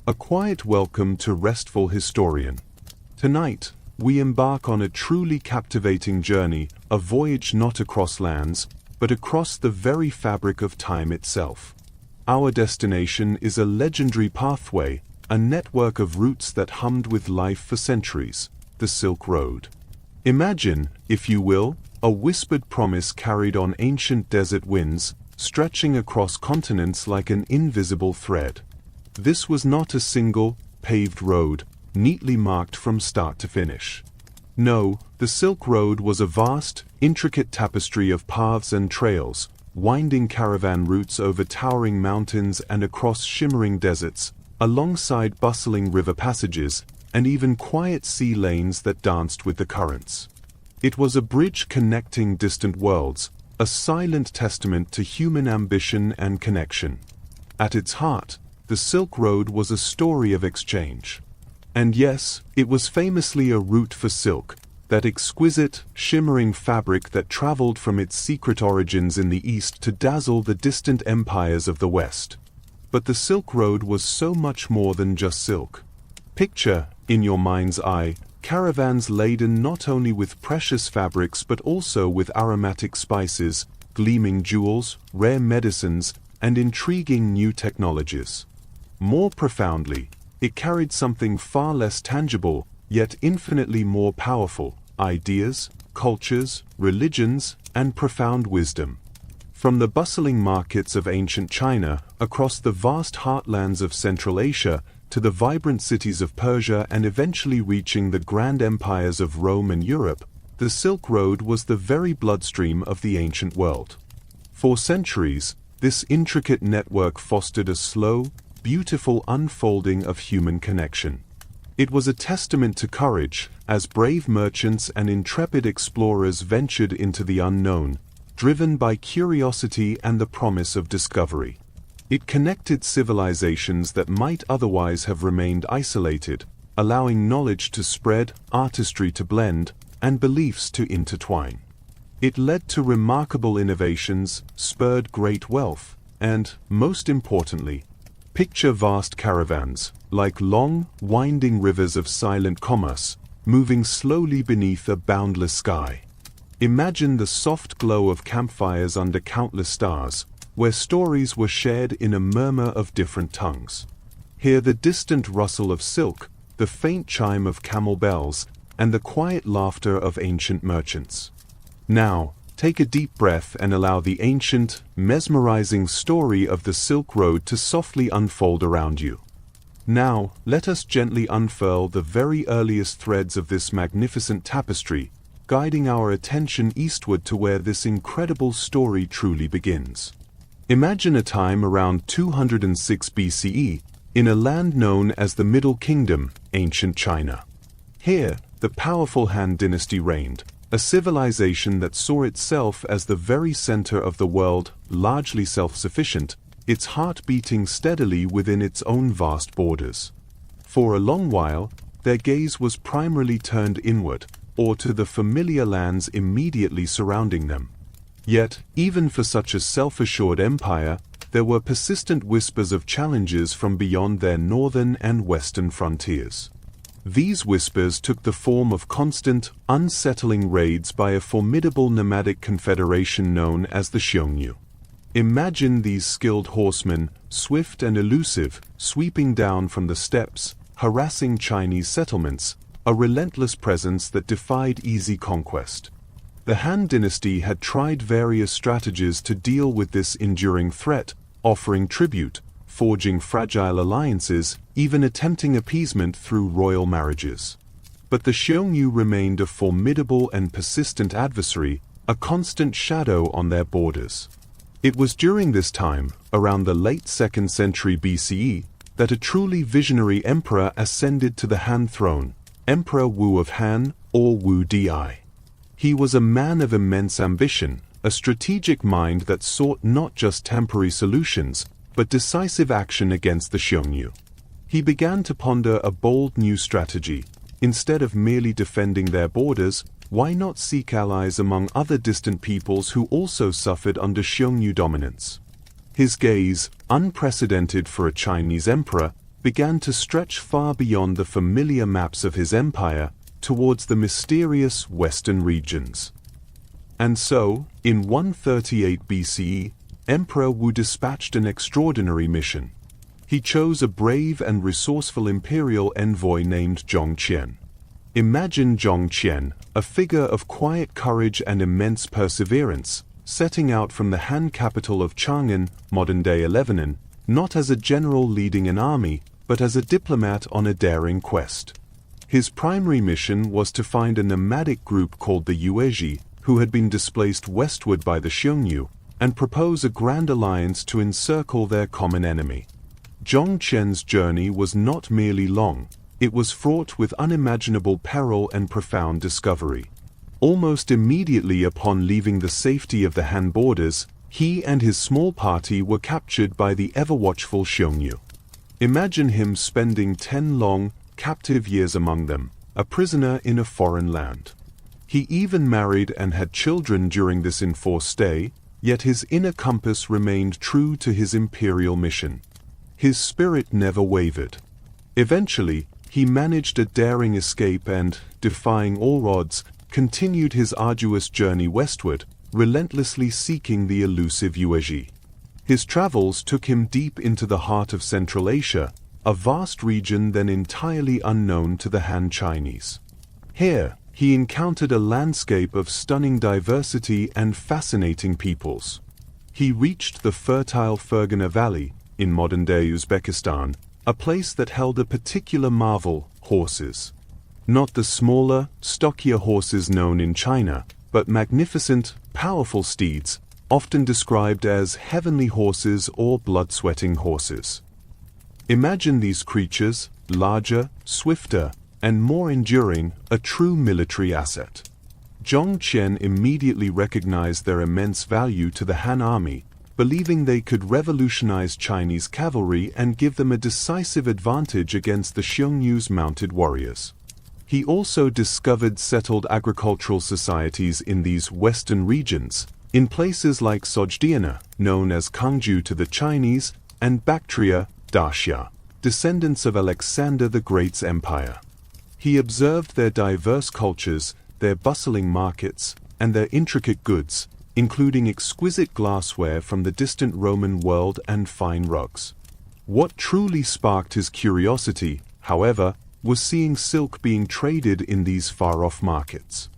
A quiet welcome to Restful Historian. Tonight, we embark on a truly captivating journey, a voyage not across lands, but across the very fabric of time itself. Our destination is a legendary pathway, a network of routes that hummed with life for centuries, the Silk Road. Imagine, if you will, a whispered promise carried on ancient desert winds, stretching across continents like an invisible thread. This was not a single, paved road, neatly marked from start to finish. No, the Silk Road was a vast, intricate tapestry of paths and trails, winding caravan routes over towering mountains and across shimmering deserts, alongside bustling river passages, and even quiet sea lanes that danced with the currents. It was a bridge connecting distant worlds, a silent testament to human ambition and connection. At its heart, the Silk Road was a story of exchange. And yes, it was famously a route for silk, that exquisite, shimmering fabric that traveled from its secret origins in the East to dazzle the distant empires of the West. But the Silk Road was so much more than just silk. Picture, in your mind's eye, caravans laden not only with precious fabrics but also with aromatic spices, gleaming jewels, rare medicines, and intriguing new technologies. More profoundly, it carried something far less tangible, yet infinitely more powerful: ideas, cultures, religions, and profound wisdom. From the bustling markets of ancient China, across the vast heartlands of Central Asia, to the vibrant cities of Persia and eventually reaching the grand empires of Rome and Europe, the Silk Road was the very bloodstream of the ancient world. For centuries, this intricate network fostered a slow, beautiful unfolding of human connection. It was a testament to courage, as brave merchants and intrepid explorers ventured into the unknown, driven by curiosity and the promise of discovery. It connected civilizations that might otherwise have remained isolated, allowing knowledge to spread, artistry to blend, and beliefs to intertwine. It led to remarkable innovations, spurred great wealth, and, most importantly, picture vast caravans, like long, winding rivers of silent commerce, moving slowly beneath a boundless sky. Imagine the soft glow of campfires under countless stars, where stories were shared in a murmur of different tongues. Hear the distant rustle of silk, the faint chime of camel bells, and the quiet laughter of ancient merchants. Now, take a deep breath and allow the ancient, mesmerizing story of the Silk Road to softly unfold around you. Now, let us gently unfurl the very earliest threads of this magnificent tapestry, guiding our attention eastward to where this incredible story truly begins. Imagine a time around 206 BCE, in a land known as the Middle Kingdom, ancient China. Here, the powerful Han Dynasty reigned, a civilization that saw itself as the very center of the world, largely self-sufficient, its heart beating steadily within its own vast borders. For a long while, their gaze was primarily turned inward, or to the familiar lands immediately surrounding them. Yet, even for such a self-assured empire, there were persistent whispers of challenges from beyond their northern and western frontiers. These whispers took the form of constant, unsettling raids by a formidable nomadic confederation known as the Xiongnu. Imagine these skilled horsemen, swift and elusive, sweeping down from the steppes, harassing Chinese settlements, a relentless presence that defied easy conquest. The Han Dynasty had tried various strategies to deal with this enduring threat, offering tribute, forging fragile alliances, even attempting appeasement through royal marriages. But the Xiongnu remained a formidable and persistent adversary, a constant shadow on their borders. It was during this time, around the late 2nd century BCE, that a truly visionary emperor ascended to the Han throne, Emperor Wu of Han, or Wu Di. He was a man of immense ambition, a strategic mind that sought not just temporary solutions, but decisive action against the Xiongnu. He began to ponder a bold new strategy. Instead of merely defending their borders, why not seek allies among other distant peoples who also suffered under Xiongnu dominance? His gaze, unprecedented for a Chinese emperor, began to stretch far beyond the familiar maps of his empire towards the mysterious western regions. And so, in 138 BCE, Emperor Wu dispatched an extraordinary mission. He chose a brave and resourceful imperial envoy named Zhong Qian. Imagine Zhong Qian, a figure of quiet courage and immense perseverance, setting out from the Han capital of Chang'an, modern-day Lebanon, not as a general leading an army, but as a diplomat on a daring quest. His primary mission was to find a nomadic group called the Yuezhi, who had been displaced westward by the Xiongnu, and propose a grand alliance to encircle their common enemy. Zhong Qian's journey was not merely long, it was fraught with unimaginable peril and profound discovery. Almost immediately upon leaving the safety of the Han borders, he and his small party were captured by the ever-watchful Xiongnu. Imagine him spending 10 long, captive years among them, a prisoner in a foreign land. He even married and had children during this enforced stay, yet his inner compass remained true to his imperial mission. His spirit never wavered. Eventually, he managed a daring escape and, defying all odds, continued his arduous journey westward, relentlessly seeking the elusive Yuezhi. His travels took him deep into the heart of Central Asia, a vast region then entirely unknown to the Han Chinese. Here, he encountered a landscape of stunning diversity and fascinating peoples. He reached the fertile Fergana Valley, in modern-day Uzbekistan, a place that held a particular marvel: horses. Not the smaller, stockier horses known in China, but magnificent, powerful steeds, often described as heavenly horses or blood-sweating horses. Imagine these creatures, larger, swifter, and more enduring, a true military asset. Zhong Qian immediately recognized their immense value to the Han army, believing they could revolutionize Chinese cavalry and give them a decisive advantage against the Xiongnu's mounted warriors. He also discovered settled agricultural societies in these western regions, in places like Sogdiana, known as Kangju to the Chinese, and Bactria, Dacia, descendants of Alexander the Great's empire. He observed their diverse cultures, their bustling markets, and their intricate goods, including exquisite glassware from the distant Roman world and fine rugs. What truly sparked his curiosity, however, was seeing silk being traded in these far-off markets.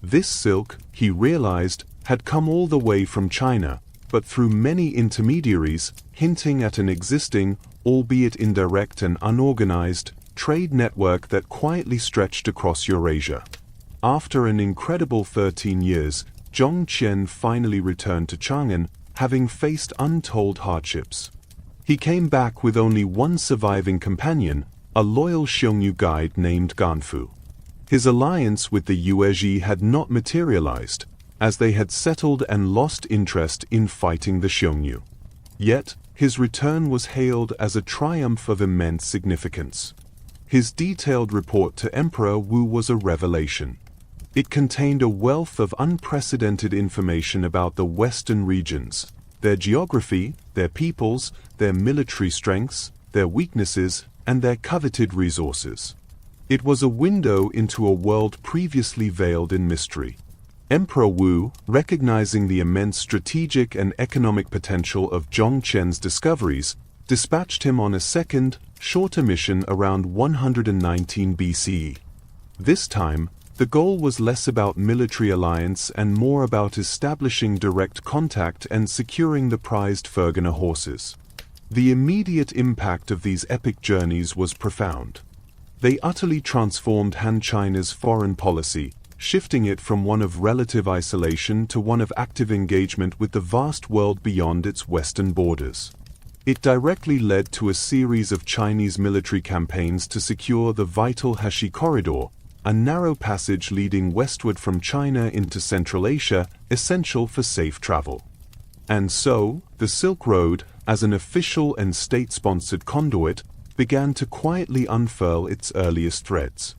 This silk, he realized, had come all the way from China, but through many intermediaries, hinting at an existing, albeit indirect and unorganized, trade network that quietly stretched across Eurasia. After an incredible 13 years, Zhong Qian finally returned to Chang'an, having faced untold hardships. He came back with only one surviving companion, a loyal Xiongnu guide named Ganfu. His alliance with the Yuezhi had not materialized, as they had settled and lost interest in fighting the Xiongnu. Yet, his return was hailed as a triumph of immense significance. His detailed report to Emperor Wu was a revelation. It contained a wealth of unprecedented information about the western regions, their geography, their peoples, their military strengths, their weaknesses, and their coveted resources. It was a window into a world previously veiled in mystery. Emperor Wu, recognizing the immense strategic and economic potential of Zhong Qian's discoveries, dispatched him on a second, shorter mission around 119 BCE. This time, the goal was less about military alliance and more about establishing direct contact and securing the prized Fergana horses. The immediate impact of these epic journeys was profound. They utterly transformed Han China's foreign policy, shifting it from one of relative isolation to one of active engagement with the vast world beyond its western borders. It directly led to a series of Chinese military campaigns to secure the vital Hashi Corridor, a narrow passage leading westward from China into Central Asia, essential for safe travel. And so, the Silk Road, as an official and state-sponsored conduit, began to quietly unfurl its earliest threads.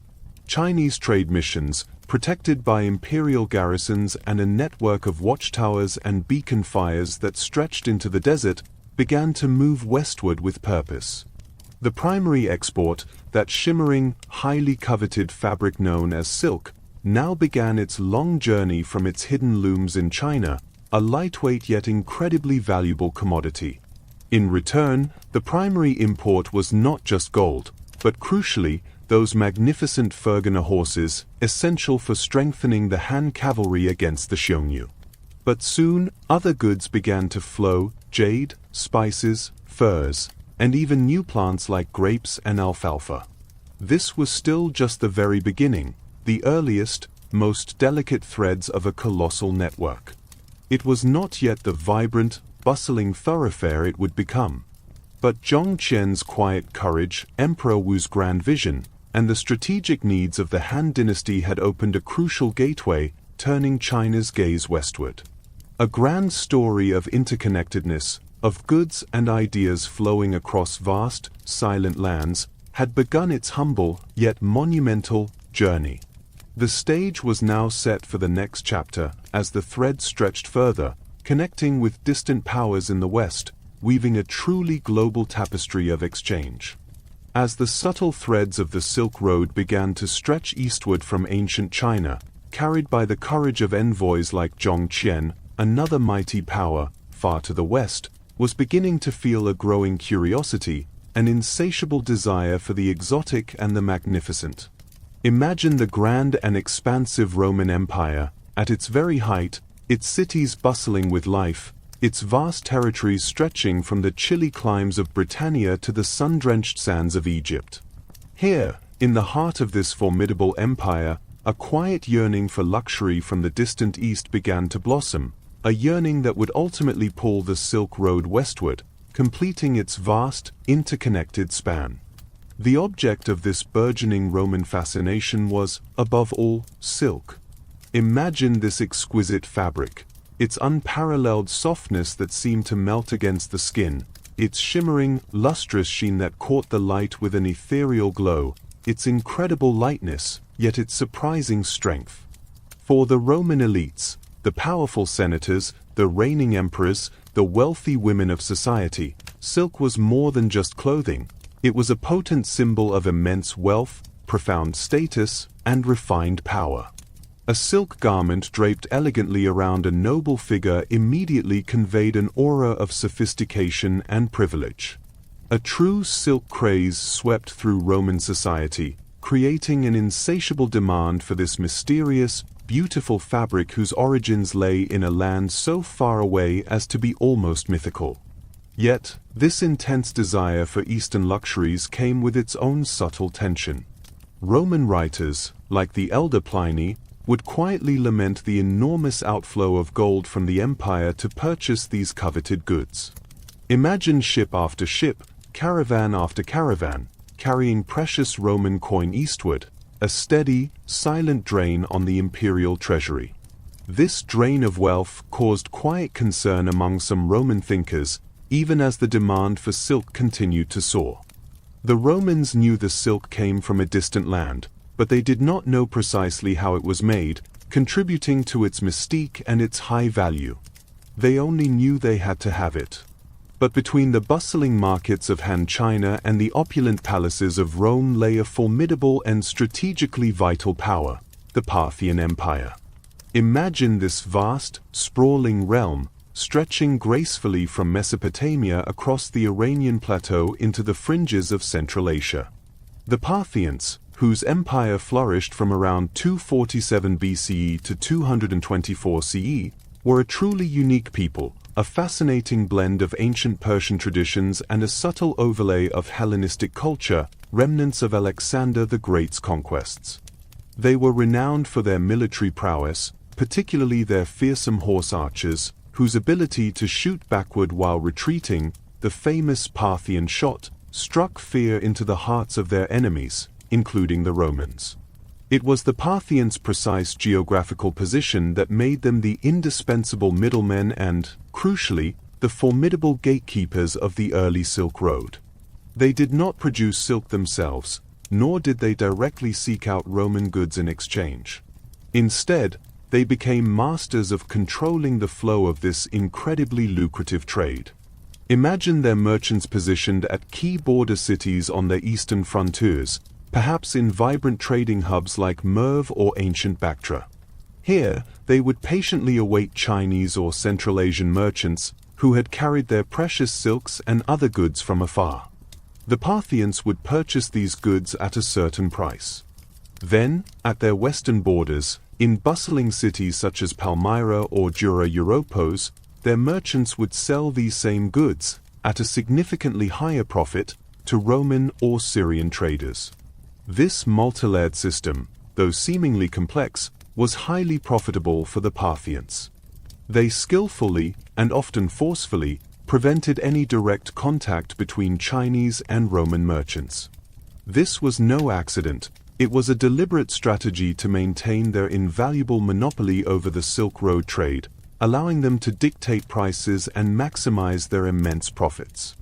Chinese trade missions, protected by imperial garrisons and a network of watchtowers and beacon fires that stretched into the desert, began to move westward with purpose. The primary export, that shimmering, highly coveted fabric known as silk, now began its long journey from its hidden looms in China, a lightweight yet incredibly valuable commodity. In return, the primary import was not just gold, but crucially, those magnificent Fergana horses, essential for strengthening the Han cavalry against the Xiongnu. But soon, other goods began to flow: jade, spices, furs, and even new plants like grapes and alfalfa. This was still just the very beginning, the earliest, most delicate threads of a colossal network. It was not yet the vibrant, bustling thoroughfare it would become. But Zhong Qian's quiet courage, Emperor Wu's grand vision, and the strategic needs of the Han Dynasty had opened a crucial gateway, turning China's gaze westward. A grand story of interconnectedness, of goods and ideas flowing across vast, silent lands, had begun its humble, yet monumental, journey. The stage was now set for the next chapter, as the thread stretched further, connecting with distant powers in the West, weaving a truly global tapestry of exchange. As the subtle threads of the Silk Road began to stretch eastward from ancient China, carried by the courage of envoys like Zhong Qian, another mighty power, far to the west, was beginning to feel a growing curiosity, an insatiable desire for the exotic and the magnificent. Imagine the grand and expansive Roman Empire, at its very height, its cities bustling with life, its vast territories stretching from the chilly climes of Britannia to the sun-drenched sands of Egypt. Here, in the heart of this formidable empire, a quiet yearning for luxury from the distant east began to blossom, a yearning that would ultimately pull the Silk Road westward, completing its vast, interconnected span. The object of this burgeoning Roman fascination was, above all, silk. Imagine this exquisite fabric, its unparalleled softness that seemed to melt against the skin, its shimmering, lustrous sheen that caught the light with an ethereal glow, its incredible lightness, yet its surprising strength. For the Roman elites, the powerful senators, the reigning emperors, the wealthy women of society, silk was more than just clothing. It was a potent symbol of immense wealth, profound status, and refined power. A silk garment draped elegantly around a noble figure immediately conveyed an aura of sophistication and privilege. A true silk craze swept through Roman society, creating an insatiable demand for this mysterious, beautiful fabric whose origins lay in a land so far away as to be almost mythical. Yet, this intense desire for Eastern luxuries came with its own subtle tension. Roman writers, like the elder Pliny, would quietly lament the enormous outflow of gold from the empire to purchase these coveted goods. Imagine ship after ship, caravan after caravan, carrying precious Roman coin eastward, a steady, silent drain on the imperial treasury. This drain of wealth caused quiet concern among some Roman thinkers, even as the demand for silk continued to soar. The Romans knew the silk came from a distant land, but they did not know precisely how it was made, contributing to its mystique and its high value. They only knew they had to have it. But between the bustling markets of Han China and the opulent palaces of Rome lay a formidable and strategically vital power, the Parthian Empire. Imagine this vast, sprawling realm, stretching gracefully from Mesopotamia across the Iranian plateau into the fringes of Central Asia. The Parthians, whose empire flourished from around 247 BCE to 224 CE, were a truly unique people, a fascinating blend of ancient Persian traditions and a subtle overlay of Hellenistic culture, remnants of Alexander the Great's conquests. They were renowned for their military prowess, particularly their fearsome horse archers, whose ability to shoot backward while retreating, the famous Parthian shot, struck fear into the hearts of their enemies, including the Romans. It was the Parthians' precise geographical position that made them the indispensable middlemen and, crucially, the formidable gatekeepers of the early Silk Road. They did not produce silk themselves, nor did they directly seek out Roman goods in exchange. Instead, they became masters of controlling the flow of this incredibly lucrative trade. Imagine their merchants positioned at key border cities on their eastern frontiers, perhaps in vibrant trading hubs like Merv or ancient Bactria. Here, they would patiently await Chinese or Central Asian merchants who had carried their precious silks and other goods from afar. The Parthians would purchase these goods at a certain price. Then, at their western borders, in bustling cities such as Palmyra or Dura Europos, their merchants would sell these same goods, at a significantly higher profit, to Roman or Syrian traders. This multi-layered system, though seemingly complex, was highly profitable for the Parthians. They skillfully, and often forcefully, prevented any direct contact between Chinese and Roman merchants. This was no accident. It was a deliberate strategy to maintain their invaluable monopoly over the Silk Road trade, allowing them to dictate prices and maximize their immense profits.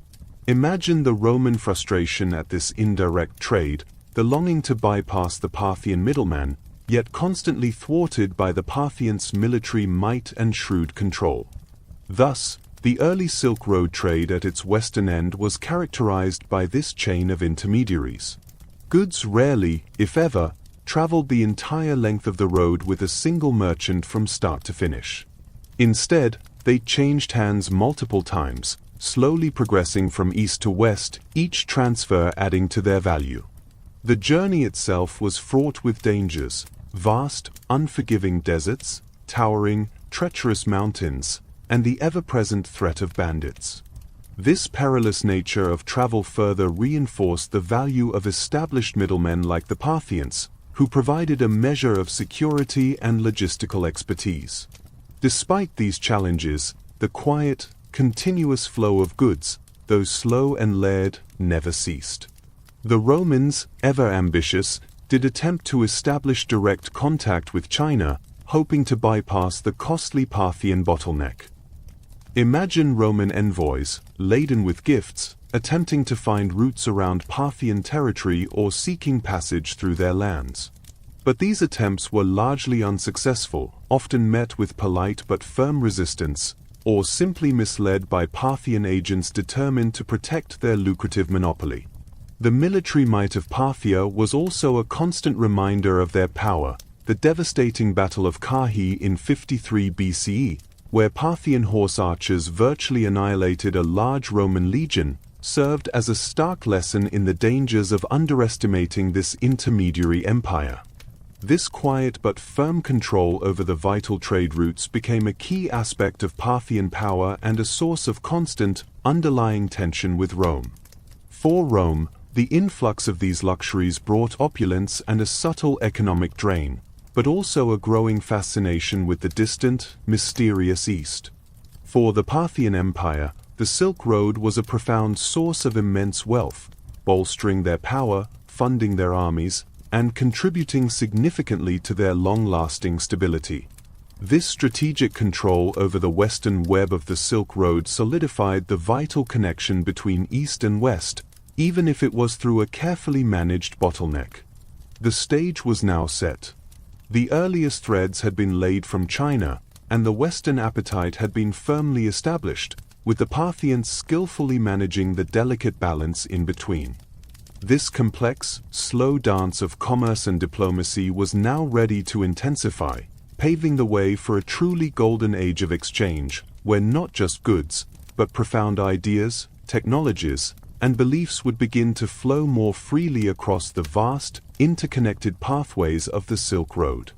Imagine the Roman frustration at this indirect trade, the longing to bypass the Parthian middleman, yet constantly thwarted by the Parthians' military might and shrewd control. Thus, the early Silk Road trade at its western end was characterized by this chain of intermediaries. Goods rarely, if ever, traveled the entire length of the road with a single merchant from start to finish. Instead, they changed hands multiple times, slowly progressing from east to west, each transfer adding to their value. The journey itself was fraught with dangers: vast, unforgiving deserts, towering, treacherous mountains, and the ever-present threat of bandits. This perilous nature of travel further reinforced the value of established middlemen like the Parthians, who provided a measure of security and logistical expertise. Despite these challenges, the quiet, continuous flow of goods, though slow and layered, never ceased. The Romans, ever ambitious, did attempt to establish direct contact with China, hoping to bypass the costly Parthian bottleneck. Imagine Roman envoys, laden with gifts, attempting to find routes around Parthian territory or seeking passage through their lands. But these attempts were largely unsuccessful, often met with polite but firm resistance, or simply misled by Parthian agents determined to protect their lucrative monopoly. The military might of Parthia was also a constant reminder of their power. The devastating Battle of Carrhae in 53 BCE, where Parthian horse archers virtually annihilated a large Roman legion, served as a stark lesson in the dangers of underestimating this intermediary empire. This quiet but firm control over the vital trade routes became a key aspect of Parthian power and a source of constant, underlying tension with Rome. For Rome, the influx of these luxuries brought opulence and a subtle economic drain, but also a growing fascination with the distant, mysterious East. For the Parthian Empire, the Silk Road was a profound source of immense wealth, bolstering their power, funding their armies, and contributing significantly to their long-lasting stability. This strategic control over the western web of the Silk Road solidified the vital connection between East and West, even if it was through a carefully managed bottleneck. The stage was now set. The earliest threads had been laid from China, and the Western appetite had been firmly established, with the Parthians skillfully managing the delicate balance in between. This complex, slow dance of commerce and diplomacy was now ready to intensify, paving the way for a truly golden age of exchange, where not just goods, but profound ideas, technologies, and beliefs would begin to flow more freely across the vast, interconnected pathways of the Silk Road.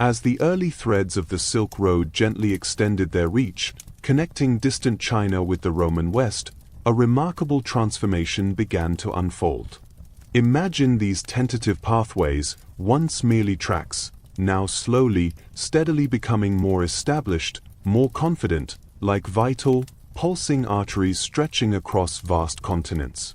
As the early threads of the Silk Road gently extended their reach, connecting distant China with the Roman West, a remarkable transformation began to unfold. Imagine these tentative pathways, once merely tracks, now slowly, steadily becoming more established, more confident, like vital, pulsing arteries stretching across vast continents.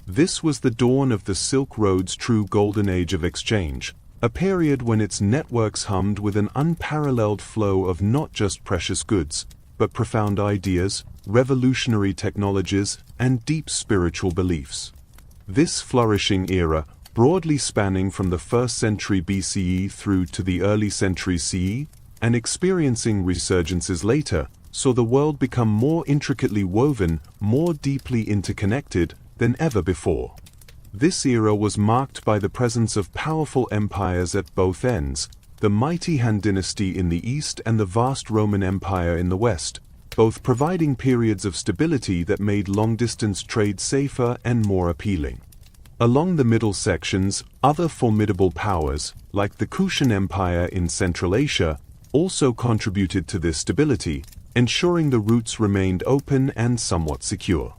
This was the dawn of the Silk Road's true golden age of exchange, a period when its networks hummed with an unparalleled flow of not just precious goods, but profound ideas, revolutionary technologies, and deep spiritual beliefs. This flourishing era, broadly spanning from the 1st century BCE through to the early centuries CE, and experiencing resurgences later, saw the world become more intricately woven, more deeply interconnected than ever before. This era was marked by the presence of powerful empires at both ends, the mighty Han Dynasty in the east and the vast Roman Empire in the west, both providing periods of stability that made long-distance trade safer and more appealing. Along the middle sections, other formidable powers, like the Kushan Empire in Central Asia, also contributed to this stability, ensuring the routes remained open and somewhat secure.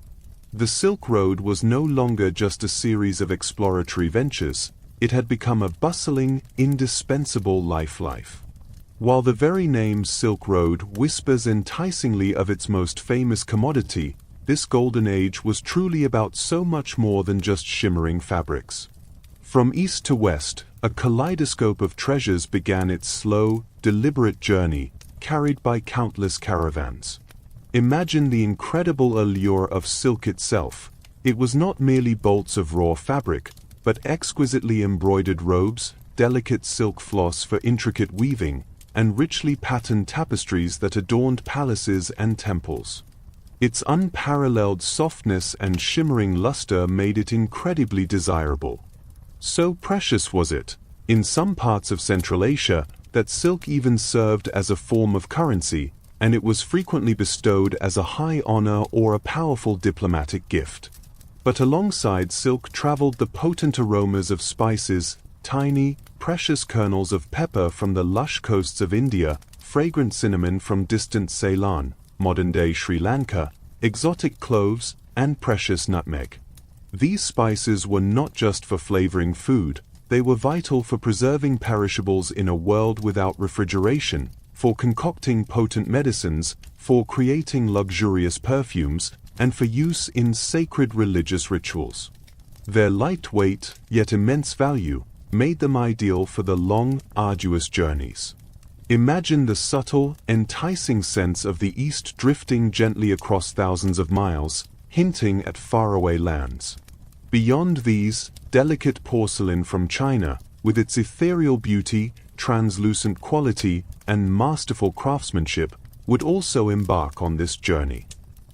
The Silk Road was no longer just a series of exploratory ventures, it had become a bustling, indispensable life. While the very name Silk Road whispers enticingly of its most famous commodity, this golden age was truly about so much more than just shimmering fabrics. From east to west, a kaleidoscope of treasures began its slow, deliberate journey, carried by countless caravans. Imagine the incredible allure of silk itself. It was not merely bolts of raw fabric, but exquisitely embroidered robes, delicate silk floss for intricate weaving, and richly patterned tapestries that adorned palaces and temples. Its unparalleled softness and shimmering luster made it incredibly desirable. So precious was it, in some parts of Central Asia, that silk even served as a form of currency, and it was frequently bestowed as a high honor or a powerful diplomatic gift. But alongside silk traveled the potent aromas of spices, tiny, precious kernels of pepper from the lush coasts of India, fragrant cinnamon from distant Ceylon, modern-day Sri Lanka, exotic cloves, and precious nutmeg. These spices were not just for flavoring food, they were vital for preserving perishables in a world without refrigeration, for concocting potent medicines, for creating luxurious perfumes, and for use in sacred religious rituals. Their lightweight, yet immense value, made them ideal for the long, arduous journeys. Imagine the subtle, enticing sense of the East drifting gently across thousands of miles, hinting at faraway lands. Beyond these, delicate porcelain from China, with its ethereal beauty, translucent quality, and masterful craftsmanship, would also embark on this journey.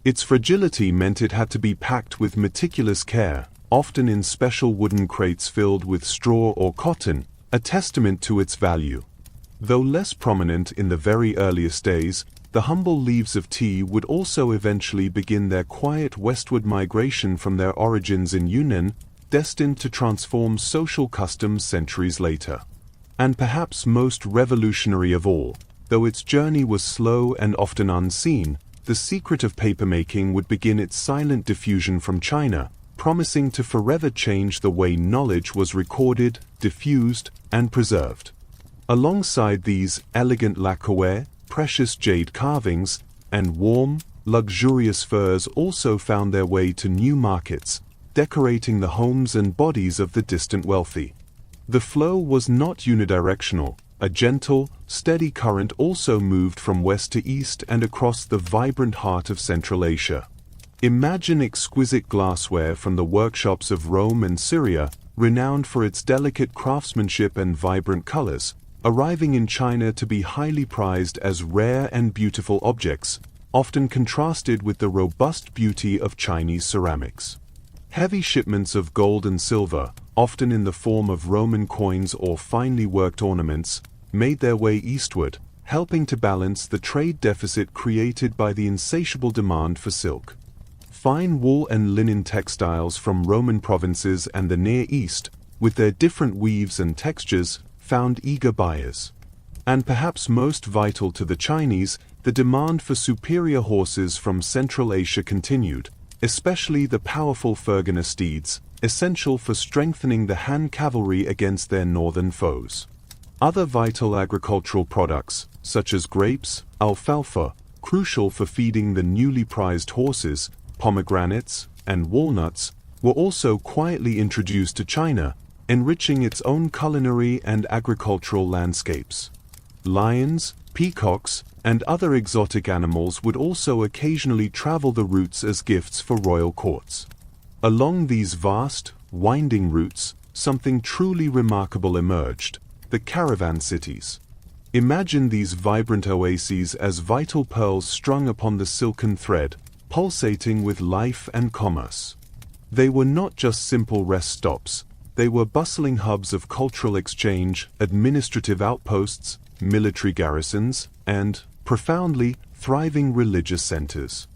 Its fragility meant it had to be packed with meticulous care, often in special wooden crates filled with straw or cotton, a testament to its value. Though less prominent in the very earliest days, the humble leaves of tea would also eventually begin their quiet westward migration from their origins in Yunnan, destined to transform social customs centuries later. And perhaps most revolutionary of all, though its journey was slow and often unseen, the secret of papermaking would begin its silent diffusion from China, promising to forever change the way knowledge was recorded, diffused, and preserved. Alongside these elegant lacquerware, precious jade carvings, and warm, luxurious furs also found their way to new markets, decorating the homes and bodies of the distant wealthy. The flow was not unidirectional. A gentle, steady current also moved from west to east and across the vibrant heart of Central Asia. Imagine exquisite glassware from the workshops of Rome and Syria, renowned for its delicate craftsmanship and vibrant colors, arriving in China to be highly prized as rare and beautiful objects, often contrasted with the robust beauty of Chinese ceramics. Heavy shipments of gold and silver, often in the form of Roman coins or finely worked ornaments, made their way eastward, helping to balance the trade deficit created by the insatiable demand for silk. Fine wool and linen textiles from Roman provinces and the Near East, with their different weaves and textures, found eager buyers. And perhaps most vital to the Chinese, the demand for superior horses from Central Asia continued, especially the powerful Fergana steeds, essential for strengthening the Han cavalry against their northern foes. Other vital agricultural products, such as grapes, alfalfa, crucial for feeding the newly prized horses, pomegranates, and walnuts, were also quietly introduced to China, enriching its own culinary and agricultural landscapes. Lions, peacocks, and other exotic animals would also occasionally travel the routes as gifts for royal courts. Along these vast, winding routes, something truly remarkable emerged: the caravan cities. Imagine these vibrant oases as vital pearls strung upon the silken thread, pulsating with life and commerce. They were not just simple rest stops, they were bustling hubs of cultural exchange, administrative outposts, military garrisons, and, profoundly, thriving religious centers.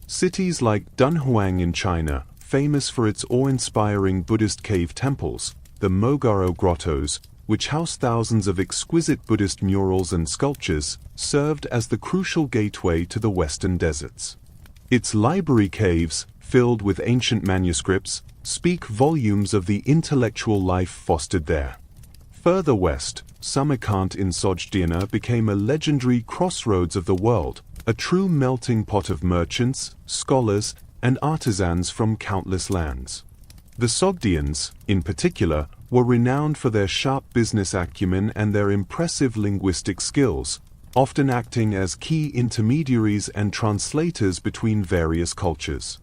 Cities like Dunhuang in China, famous for its awe-inspiring Buddhist cave temples, the Mogaro grottos, which house thousands of exquisite Buddhist murals and sculptures, served as the crucial gateway to the western deserts. Its library caves, filled with ancient manuscripts, speak volumes of the intellectual life fostered there. Further west, Samarkand in Sogdiana became a legendary crossroads of the world, a true melting pot of merchants, scholars, and artisans from countless lands. The Sogdians, in particular, were renowned for their sharp business acumen and their impressive linguistic skills, often acting as key intermediaries and translators between various cultures.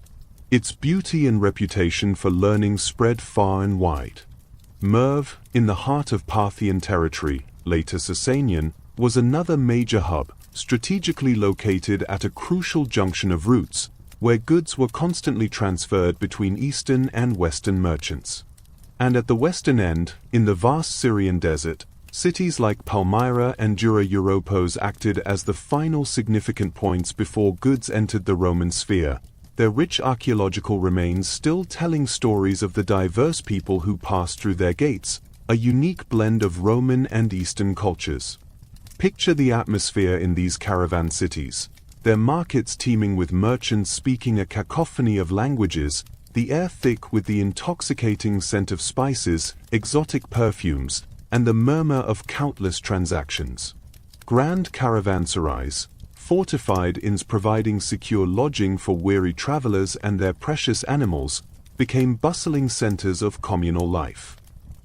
Its beauty and reputation for learning spread far and wide. Merv, in the heart of Parthian territory, later Sasanian, was another major hub, strategically located at a crucial junction of routes, where goods were constantly transferred between eastern and western merchants. And at the western end, in the vast Syrian desert, cities like Palmyra and Dura Europos acted as the final significant points before goods entered the Roman sphere, their rich archaeological remains still telling stories of the diverse people who passed through their gates, a unique blend of Roman and Eastern cultures. Picture the atmosphere in these caravan cities, their markets teeming with merchants speaking a cacophony of languages, the air thick with the intoxicating scent of spices, exotic perfumes, and the murmur of countless transactions. Grand caravanserais, fortified inns providing secure lodging for weary travelers and their precious animals, became bustling centers of communal life.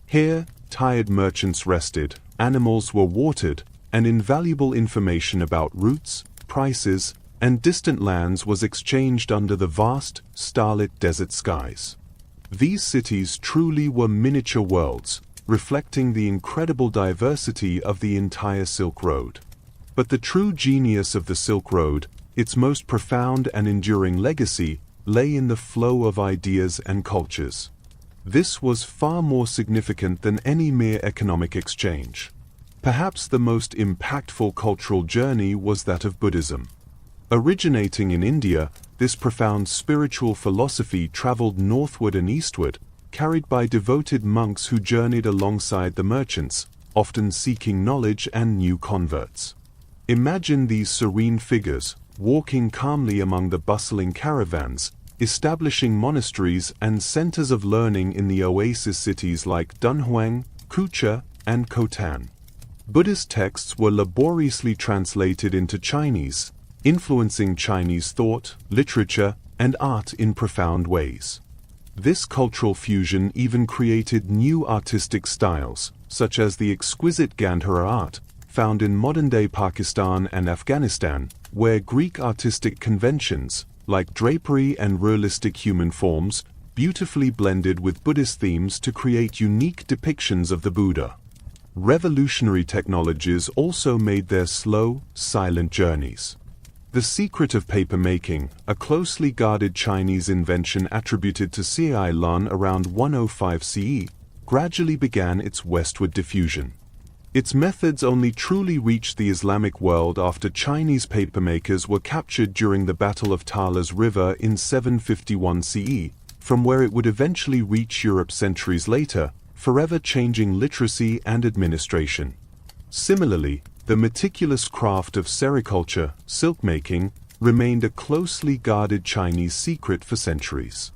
Here, tired merchants rested, animals were watered, and invaluable information about routes, prices, and distant lands was exchanged under the vast, starlit desert skies. These cities truly were miniature worlds, reflecting the incredible diversity of the entire Silk Road. But the true genius of the Silk Road, its most profound and enduring legacy, lay in the flow of ideas and cultures. This was far more significant than any mere economic exchange. Perhaps the most impactful cultural journey was that of Buddhism. Originating in India, this profound spiritual philosophy traveled northward and eastward, carried by devoted monks who journeyed alongside the merchants, often seeking knowledge and new converts. Imagine these serene figures, walking calmly among the bustling caravans, establishing monasteries and centers of learning in the oasis cities like Dunhuang, Kucha, and Khotan. Buddhist texts were laboriously translated into Chinese, influencing Chinese thought, literature, and art in profound ways. This cultural fusion even created new artistic styles, such as the exquisite Gandhara art, found in modern-day Pakistan and Afghanistan, where Greek artistic conventions, like drapery and realistic human forms, beautifully blended with Buddhist themes to create unique depictions of the Buddha. Revolutionary technologies also made their slow, silent journeys. The secret of papermaking, a closely guarded Chinese invention attributed to Cai Lan around 105 CE, gradually began its westward diffusion. Its methods only truly reached the Islamic world after Chinese papermakers were captured during the Battle of Talas River in 751 CE, from where it would eventually reach Europe centuries later, forever changing literacy and administration. Similarly, the meticulous craft of sericulture, silk-making, remained a closely guarded Chinese secret for centuries.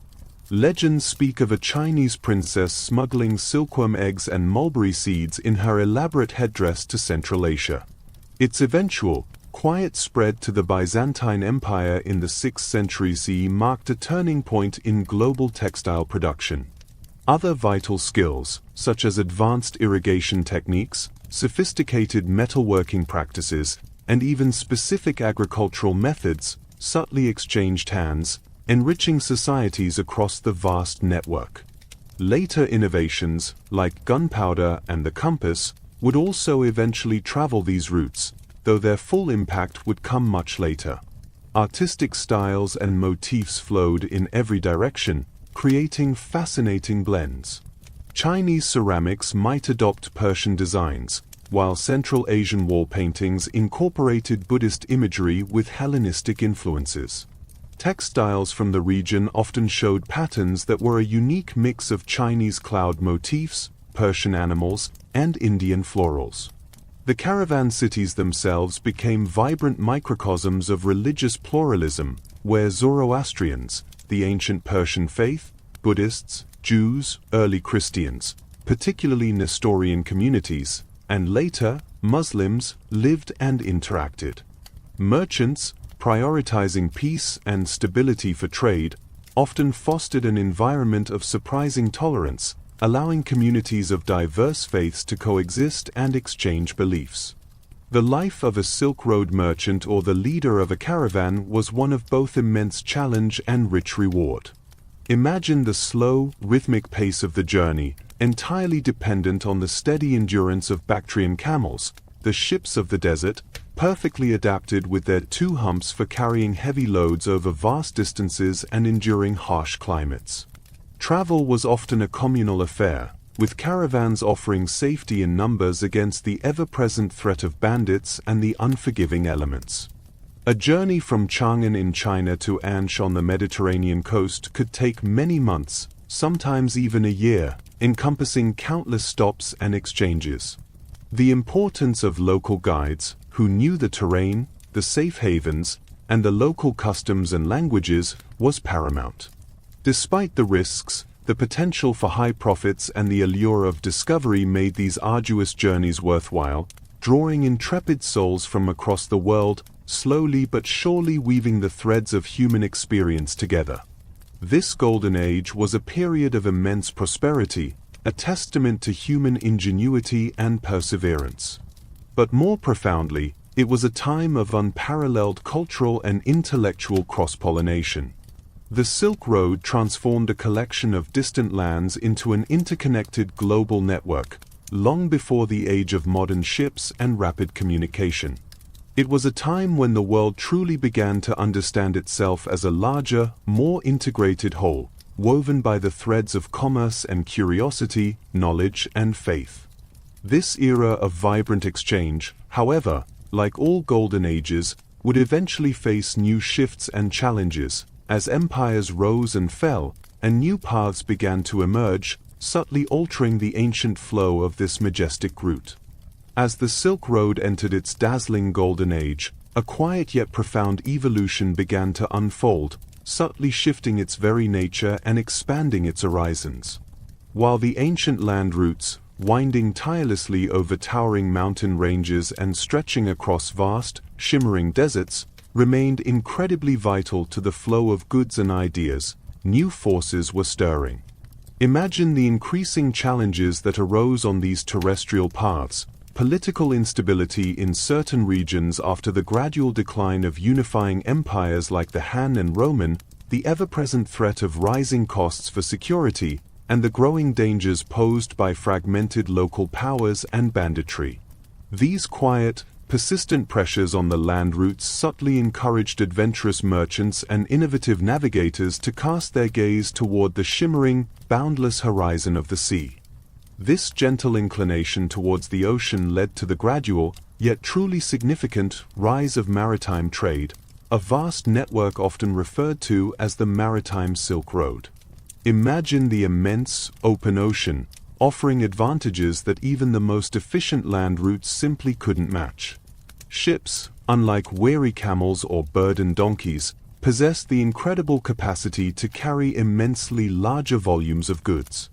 Legends speak of a Chinese princess smuggling silkworm eggs and mulberry seeds in her elaborate headdress to Central Asia. Its eventual, quiet spread to the Byzantine Empire in the 6th century CE marked a turning point in global textile production. Other vital skills, such as advanced irrigation techniques, sophisticated metalworking practices, and even specific agricultural methods, subtly exchanged hands, enriching societies across the vast network. Later innovations, like gunpowder and the compass, would also eventually travel these routes, though their full impact would come much later. Artistic styles and motifs flowed in every direction, creating fascinating blends. Chinese ceramics might adopt Persian designs, while Central Asian wall paintings incorporated Buddhist imagery with Hellenistic influences. Textiles from the region often showed patterns that were a unique mix of Chinese cloud motifs, Persian animals, and Indian florals. The caravan cities themselves became vibrant microcosms of religious pluralism, where Zoroastrians, the ancient Persian faith, Buddhists, Jews, early Christians, particularly Nestorian communities, and later, Muslims, lived and interacted. Merchants, prioritizing peace and stability for trade, often fostered an environment of surprising tolerance, allowing communities of diverse faiths to coexist and exchange beliefs. The life of a Silk Road merchant or the leader of a caravan was one of both immense challenge and rich reward. Imagine the slow, rhythmic pace of the journey, entirely dependent on the steady endurance of Bactrian camels, the ships of the desert, perfectly adapted with their two humps for carrying heavy loads over vast distances and enduring harsh climates. Travel was often a communal affair, with caravans offering safety in numbers against the ever-present threat of bandits and the unforgiving elements. A journey from Chang'an in China to Ansh on the Mediterranean coast could take many months, sometimes even a year, encompassing countless stops and exchanges. The importance of local guides, who knew the terrain, the safe havens, and the local customs and languages, was paramount. Despite the risks, the potential for high profits and the allure of discovery made these arduous journeys worthwhile, drawing intrepid souls from across the world, slowly but surely weaving the threads of human experience together. This golden age was a period of immense prosperity, a testament to human ingenuity and perseverance. But more profoundly, it was a time of unparalleled cultural and intellectual cross-pollination. The Silk Road transformed a collection of distant lands into an interconnected global network, long before the age of modern ships and rapid communication. It was a time when the world truly began to understand itself as a larger, more integrated whole, woven by the threads of commerce and curiosity, knowledge and faith. This era of vibrant exchange, however, like all golden ages, would eventually face new shifts and challenges, as empires rose and fell, and new paths began to emerge, subtly altering the ancient flow of this majestic route. As the Silk Road entered its dazzling golden age, a quiet yet profound evolution began to unfold, subtly shifting its very nature and expanding its horizons. While the ancient land routes, winding tirelessly over towering mountain ranges and stretching across vast, shimmering deserts, remained incredibly vital to the flow of goods and ideas, new forces were stirring. Imagine the increasing challenges that arose on these terrestrial paths: political instability in certain regions after the gradual decline of unifying empires like the Han and Roman, the ever-present threat of rising costs for security, and the growing dangers posed by fragmented local powers and banditry. These quiet, persistent pressures on the land routes subtly encouraged adventurous merchants and innovative navigators to cast their gaze toward the shimmering, boundless horizon of the sea. This gentle inclination towards the ocean led to the gradual, yet truly significant, rise of maritime trade, a vast network often referred to as the Maritime Silk Road. Imagine the immense, open ocean, offering advantages that even the most efficient land routes simply couldn't match. Ships, unlike weary camels or burdened donkeys, possessed the incredible capacity to carry immensely larger volumes of goods.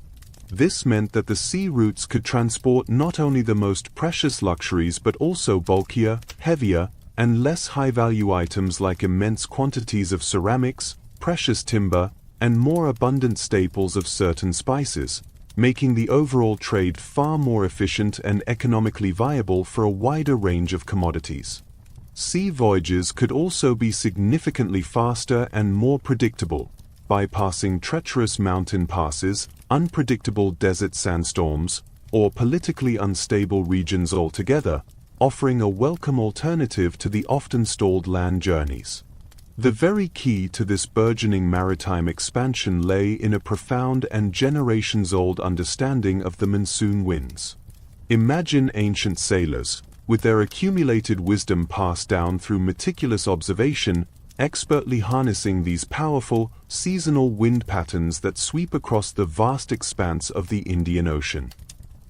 This meant that the sea routes could transport not only the most precious luxuries but also bulkier, heavier, and less high-value items like immense quantities of ceramics, precious timber, and more abundant staples of certain spices, making the overall trade far more efficient and economically viable for a wider range of commodities. Sea voyages could also be significantly faster and more predictable, bypassing treacherous mountain passes, unpredictable desert sandstorms, or politically unstable regions altogether, offering a welcome alternative to the often stalled land journeys. The very key to this burgeoning maritime expansion lay in a profound and generations-old understanding of the monsoon winds. Imagine ancient sailors, with their accumulated wisdom passed down through meticulous observation, expertly harnessing these powerful, seasonal wind patterns that sweep across the vast expanse of the Indian Ocean.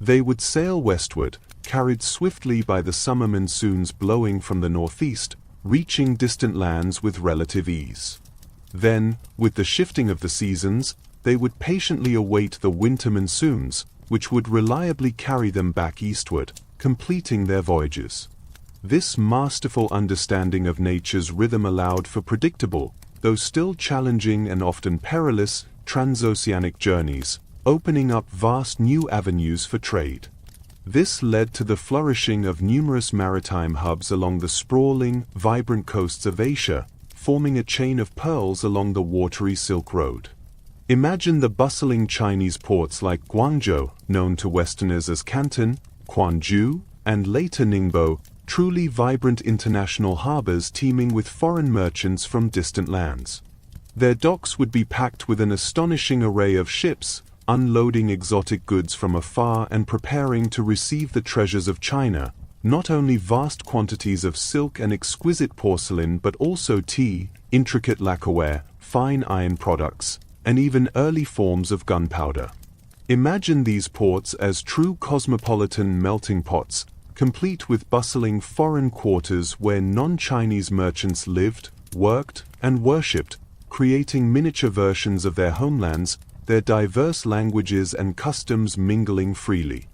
They would sail westward, carried swiftly by the summer monsoons blowing from the northeast, reaching distant lands with relative ease. Then, with the shifting of the seasons, they would patiently await the winter monsoons, which would reliably carry them back eastward, completing their voyages. This masterful understanding of nature's rhythm allowed for predictable, though still challenging and often perilous, transoceanic journeys, opening up vast new avenues for trade. This led to the flourishing of numerous maritime hubs along the sprawling, vibrant coasts of Asia, forming a chain of pearls along the watery Silk Road. Imagine the bustling Chinese ports like Guangzhou, known to Westerners as Canton, Quanzhou, and later Ningbo, truly vibrant international harbors teeming with foreign merchants from distant lands. Their docks would be packed with an astonishing array of ships, unloading exotic goods from afar and preparing to receive the treasures of China, not only vast quantities of silk and exquisite porcelain but also tea, intricate lacquerware, fine iron products, and even early forms of gunpowder. Imagine these ports as true cosmopolitan melting pots, complete with bustling foreign quarters where non-Chinese merchants lived, worked, and worshipped, creating miniature versions of their homelands, their diverse languages and customs mingling freely.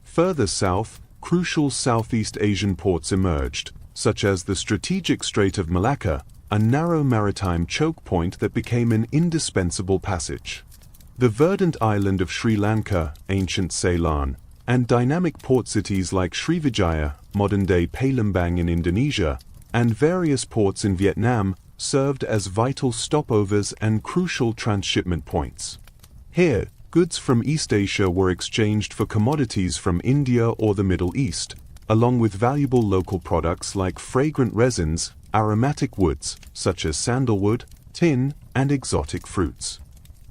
Further south, crucial Southeast Asian ports emerged, such as the strategic Strait of Malacca, a narrow maritime choke point that became an indispensable passage. The verdant island of Sri Lanka, ancient Ceylon, and dynamic port cities like Srivijaya, modern-day Palembang in Indonesia, and various ports in Vietnam served as vital stopovers and crucial transshipment points. Here, goods from East Asia were exchanged for commodities from India or the Middle East, along with valuable local products like fragrant resins, aromatic woods, such as sandalwood, tin, and exotic fruits.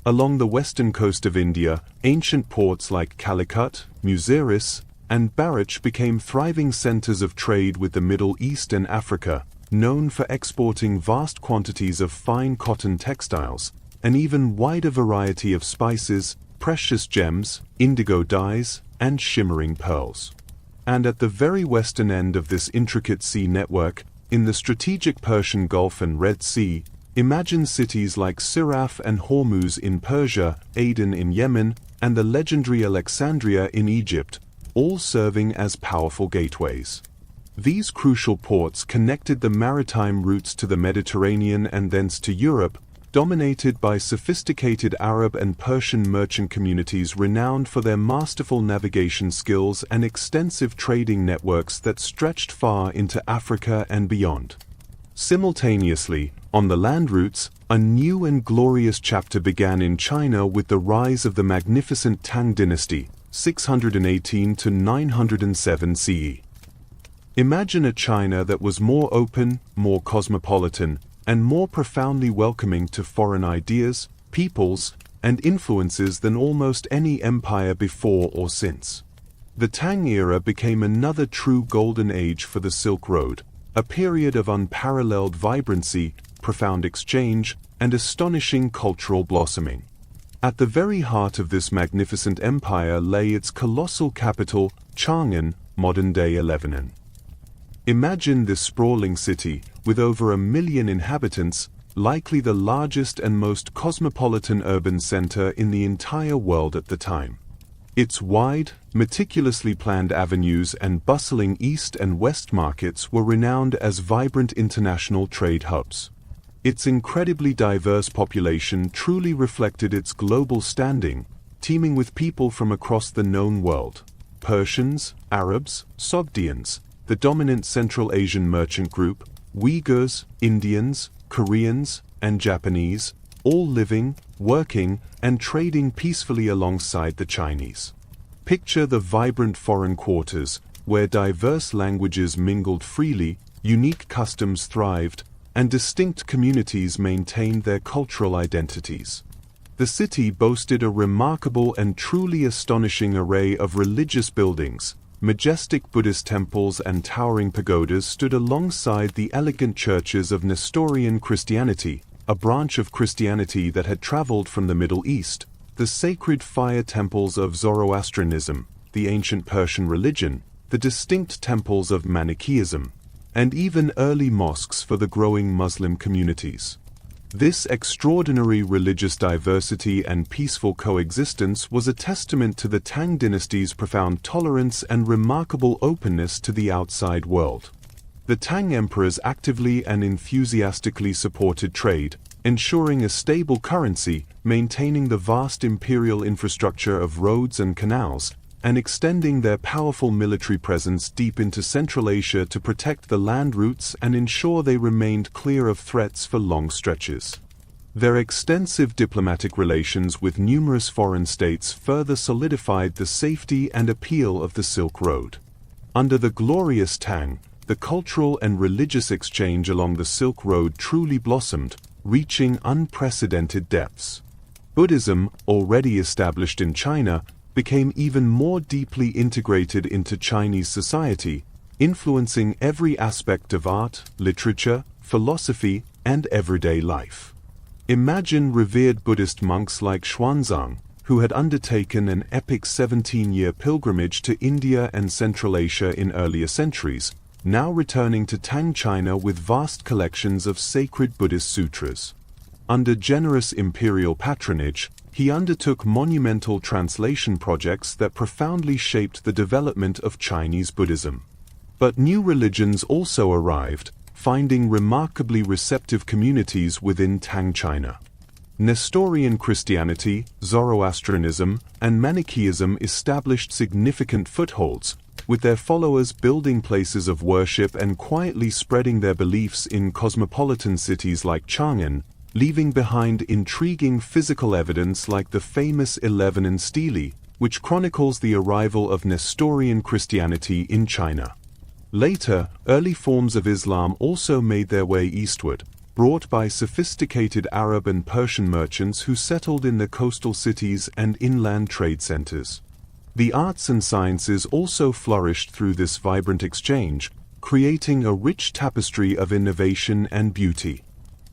Along the western coast of India, ancient ports like Calicut, Muziris, and Barach became thriving centers of trade with the Middle East and Africa, known for exporting vast quantities of fine cotton textiles, an even wider variety of spices, precious gems, indigo dyes, and shimmering pearls. And at the very western end of this intricate sea network, in the strategic Persian Gulf and Red Sea, imagine cities like Siraf and Hormuz in Persia, Aden in Yemen, and the legendary Alexandria in Egypt, all serving as powerful gateways. These crucial ports connected the maritime routes to the Mediterranean and thence to Europe, dominated by sophisticated Arab and Persian merchant communities renowned for their masterful navigation skills and extensive trading networks that stretched far into Africa and beyond. Simultaneously, on the land routes, a new and glorious chapter began in China with the rise of the magnificent Tang Dynasty, 618 to 907 CE. Imagine a China that was more open, more cosmopolitan, and more profoundly welcoming to foreign ideas, peoples, and influences than almost any empire before or since. The Tang era became another true golden age for the Silk Road, a period of unparalleled vibrancy, profound exchange, and astonishing cultural blossoming. At the very heart of this magnificent empire lay its colossal capital, Chang'an, modern-day Lebanon. Imagine this sprawling city, with over 1 million inhabitants, likely the largest and most cosmopolitan urban center in the entire world at the time. Its wide, meticulously planned avenues and bustling east and west markets were renowned as vibrant international trade hubs. Its incredibly diverse population truly reflected its global standing, teeming with people from across the known world: Persians, Arabs, Sogdians, the dominant Central Asian merchant group, Uyghurs, Indians, Koreans, and Japanese, all living, working, and trading peacefully alongside the Chinese. Picture the vibrant foreign quarters, where diverse languages mingled freely, unique customs thrived, and distinct communities maintained their cultural identities. The city boasted a remarkable and truly astonishing array of religious buildings. Majestic Buddhist temples and towering pagodas stood alongside the elegant churches of Nestorian Christianity, a branch of Christianity that had traveled from the Middle East, the sacred fire temples of Zoroastrianism, the ancient Persian religion, the distinct temples of Manichaeism, and even early mosques for the growing Muslim communities. This extraordinary religious diversity and peaceful coexistence was a testament to the Tang dynasty's profound tolerance and remarkable openness to the outside world. The Tang emperors actively and enthusiastically supported trade, ensuring a stable currency, maintaining the vast imperial infrastructure of roads and canals, and extending their powerful military presence deep into Central Asia to protect the land routes and ensure they remained clear of threats for long stretches. Their extensive diplomatic relations with numerous foreign states further solidified the safety and appeal of the Silk Road. Under the glorious Tang, the cultural and religious exchange along the Silk Road truly blossomed, reaching unprecedented depths. Buddhism, already established in China, became even more deeply integrated into Chinese society, influencing every aspect of art, literature, philosophy, and everyday life. Imagine revered Buddhist monks like Xuanzang, who had undertaken an epic 17-year pilgrimage to India and Central Asia in earlier centuries, now returning to Tang China with vast collections of sacred Buddhist sutras. Under generous imperial patronage, he undertook monumental translation projects that profoundly shaped the development of Chinese Buddhism. But new religions also arrived, finding remarkably receptive communities within Tang China. Nestorian Christianity, Zoroastrianism, and Manichaeism established significant footholds, with their followers building places of worship and quietly spreading their beliefs in cosmopolitan cities like Chang'an, leaving behind intriguing physical evidence like the famous 11 stele, which chronicles the arrival of Nestorian Christianity in China. Later, early forms of Islam also made their way eastward, brought by sophisticated Arab and Persian merchants who settled in the coastal cities and inland trade centers. The arts and sciences also flourished through this vibrant exchange, creating a rich tapestry of innovation and beauty.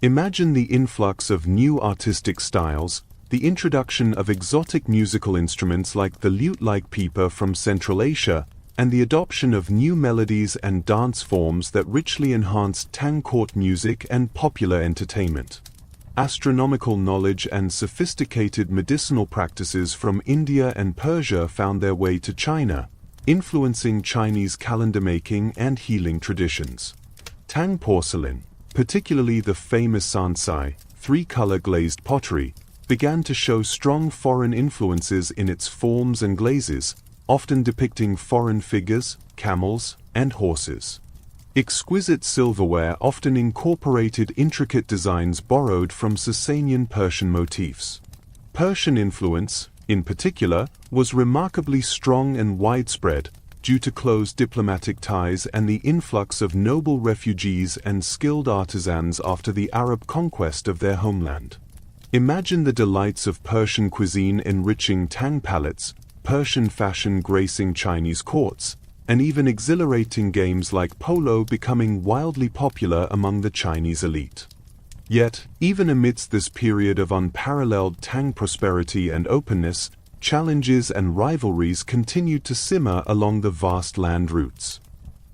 Imagine the influx of new artistic styles, the introduction of exotic musical instruments like the lute-like pipa from Central Asia, and the adoption of new melodies and dance forms that richly enhanced Tang court music and popular entertainment. Astronomical knowledge and sophisticated medicinal practices from India and Persia found their way to China, influencing Chinese calendar making and healing traditions. Tang porcelain, particularly the famous Sansai, three-color glazed pottery, began to show strong foreign influences in its forms and glazes, often depicting foreign figures, camels, and horses. Exquisite silverware often incorporated intricate designs borrowed from Sasanian Persian motifs. Persian influence, in particular, was remarkably strong and widespread, due to close diplomatic ties and the influx of noble refugees and skilled artisans after the Arab conquest of their homeland. Imagine the delights of Persian cuisine enriching Tang palates, Persian fashion gracing Chinese courts, and even exhilarating games like polo becoming wildly popular among the Chinese elite. Yet, even amidst this period of unparalleled Tang prosperity and openness, challenges and rivalries continued to simmer along the vast land routes.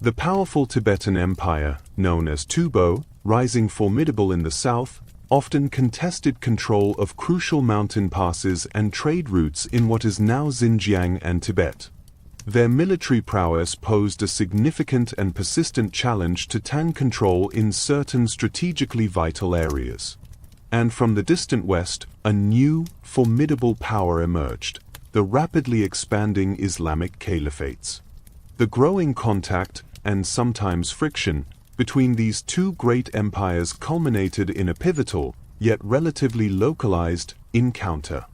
The powerful Tibetan Empire, known as Tubo, rising formidable in the south, often contested control of crucial mountain passes and trade routes in what is now Xinjiang and Tibet. Their military prowess posed a significant and persistent challenge to Tang control in certain strategically vital areas. And from the distant west, a new, formidable power emerged, the rapidly expanding Islamic caliphates. The growing contact, and sometimes friction, between these two great empires culminated in a pivotal, yet relatively localized, encounter.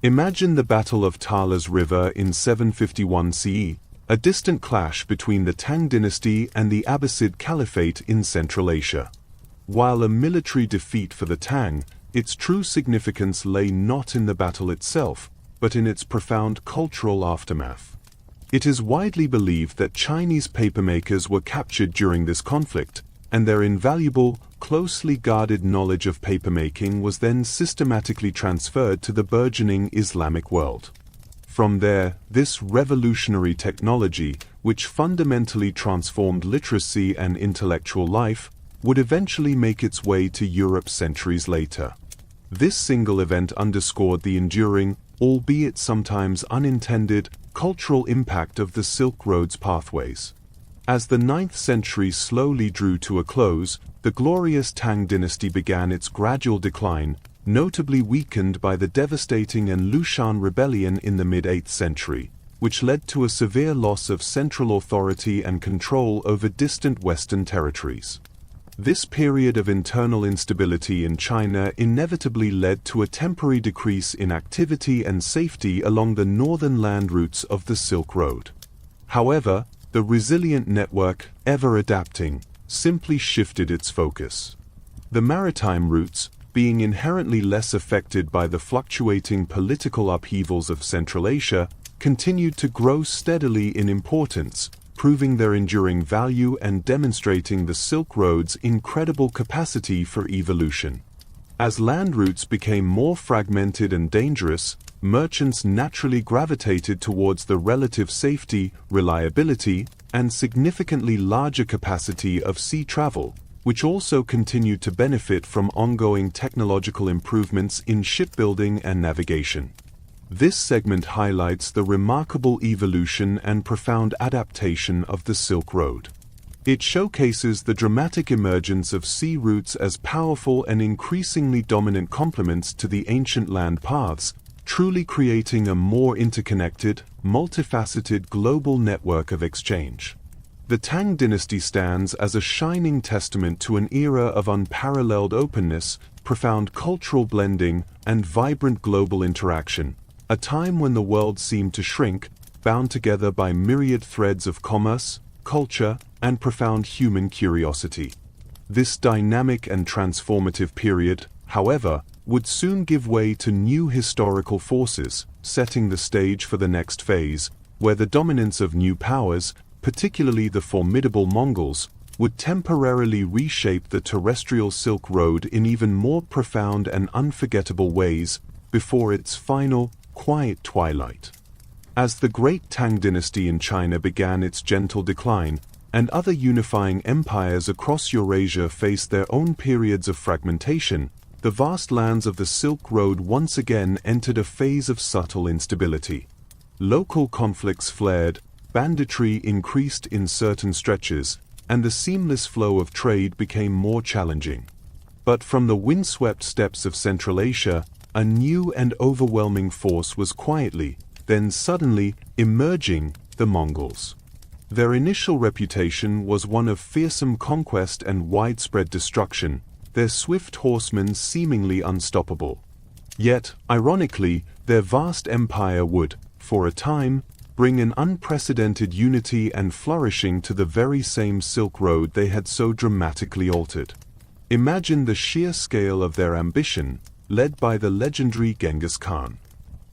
Imagine the Battle of Talas River in 751 CE, a distant clash between the Tang dynasty and the Abbasid Caliphate in Central Asia. While a military defeat for the Tang, its true significance lay not in the battle itself, but in its profound cultural aftermath. It is widely believed that Chinese papermakers were captured during this conflict, and their invaluable, closely guarded knowledge of papermaking was then systematically transferred to the burgeoning Islamic world. From there, this revolutionary technology, which fundamentally transformed literacy and intellectual life, would eventually make its way to Europe centuries later. This single event underscored the enduring, albeit sometimes unintended, cultural impact of the Silk Road's pathways. As the 9th century slowly drew to a close, the glorious Tang dynasty began its gradual decline, notably weakened by the devastating and Lushan rebellion in the mid-8th century, which led to a severe loss of central authority and control over distant Western territories. This period of internal instability in China inevitably led to a temporary decrease in activity and safety along the northern land routes of the Silk Road. However, the resilient network, ever adapting, simply shifted its focus. The maritime routes, being inherently less affected by the fluctuating political upheavals of Central Asia, continued to grow steadily in importance, proving their enduring value and demonstrating the Silk Road's incredible capacity for evolution. As land routes became more fragmented and dangerous, merchants naturally gravitated towards the relative safety, reliability, and significantly larger capacity of sea travel, which also continued to benefit from ongoing technological improvements in shipbuilding and navigation. This segment highlights the remarkable evolution and profound adaptation of the Silk Road. It showcases the dramatic emergence of sea routes as powerful and increasingly dominant complements to the ancient land paths, truly creating a more interconnected, multifaceted global network of exchange. The Tang dynasty stands as a shining testament to an era of unparalleled openness, profound cultural blending, and vibrant global interaction, a time when the world seemed to shrink, bound together by myriad threads of commerce, culture, and profound human curiosity. This dynamic and transformative period, however, would soon give way to new historical forces, setting the stage for the next phase, where the dominance of new powers, particularly the formidable Mongols, would temporarily reshape the terrestrial Silk Road in even more profound and unforgettable ways, before its final, quiet twilight. As the great Tang dynasty in China began its gentle decline, and other unifying empires across Eurasia faced their own periods of fragmentation, the vast lands of the Silk Road once again entered a phase of subtle instability. Local conflicts flared, banditry increased in certain stretches, and the seamless flow of trade became more challenging. But from the windswept steppes of Central Asia, a new and overwhelming force was quietly, then suddenly, emerging: the Mongols. Their initial reputation was one of fearsome conquest and widespread destruction, their swift horsemen seemingly unstoppable. Yet, ironically, their vast empire would, for a time, bring an unprecedented unity and flourishing to the very same Silk Road they had so dramatically altered. Imagine the sheer scale of their ambition, led by the legendary Genghis Khan.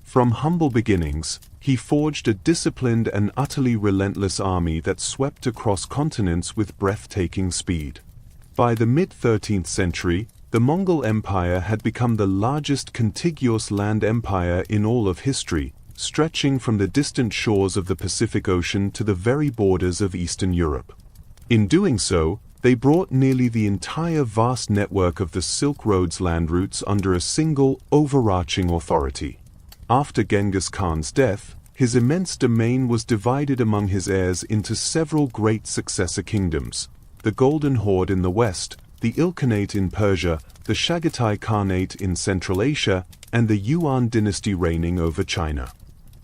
From humble beginnings, he forged a disciplined and utterly relentless army that swept across continents with breathtaking speed. By the mid-13th century, the Mongol Empire had become the largest contiguous land empire in all of history, stretching from the distant shores of the Pacific Ocean to the very borders of Eastern Europe. In doing so, they brought nearly the entire vast network of the Silk Road's land routes under a single, overarching authority. After Genghis Khan's death, his immense domain was divided among his heirs into several great successor kingdoms: the Golden Horde in the west, the Ilkhanate in Persia, the Chagatai Khanate in Central Asia, and the Yuan dynasty reigning over China.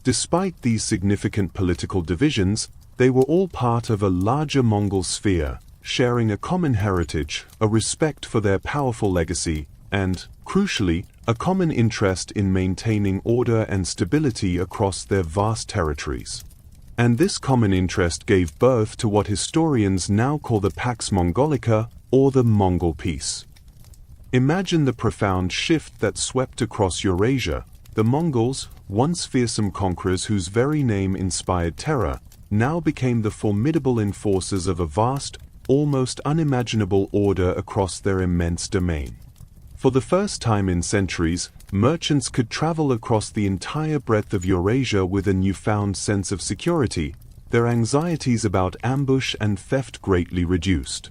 Despite these significant political divisions, they were all part of a larger Mongol sphere, sharing a common heritage, a respect for their powerful legacy, and, crucially, a common interest in maintaining order and stability across their vast territories. And this common interest gave birth to what historians now call the Pax Mongolica, or the Mongol Peace. Imagine the profound shift that swept across Eurasia. The Mongols, once fearsome conquerors whose very name inspired terror, now became the formidable enforcers of a vast, almost unimaginable order across their immense domain. For the first time in centuries, merchants could travel across the entire breadth of Eurasia with a newfound sense of security, their anxieties about ambush and theft greatly reduced.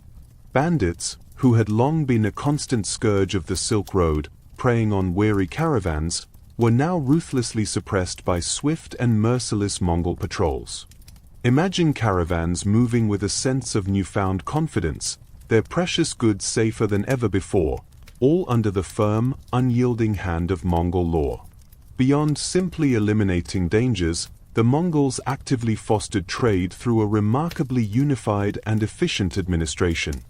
Bandits, who had long been a constant scourge of the Silk Road, preying on weary caravans, were now ruthlessly suppressed by swift and merciless Mongol patrols. Imagine caravans moving with a sense of newfound confidence, their precious goods safer than ever before, all under the firm, unyielding hand of Mongol law. Beyond simply eliminating dangers, the Mongols actively fostered trade through a remarkably unified and efficient administration.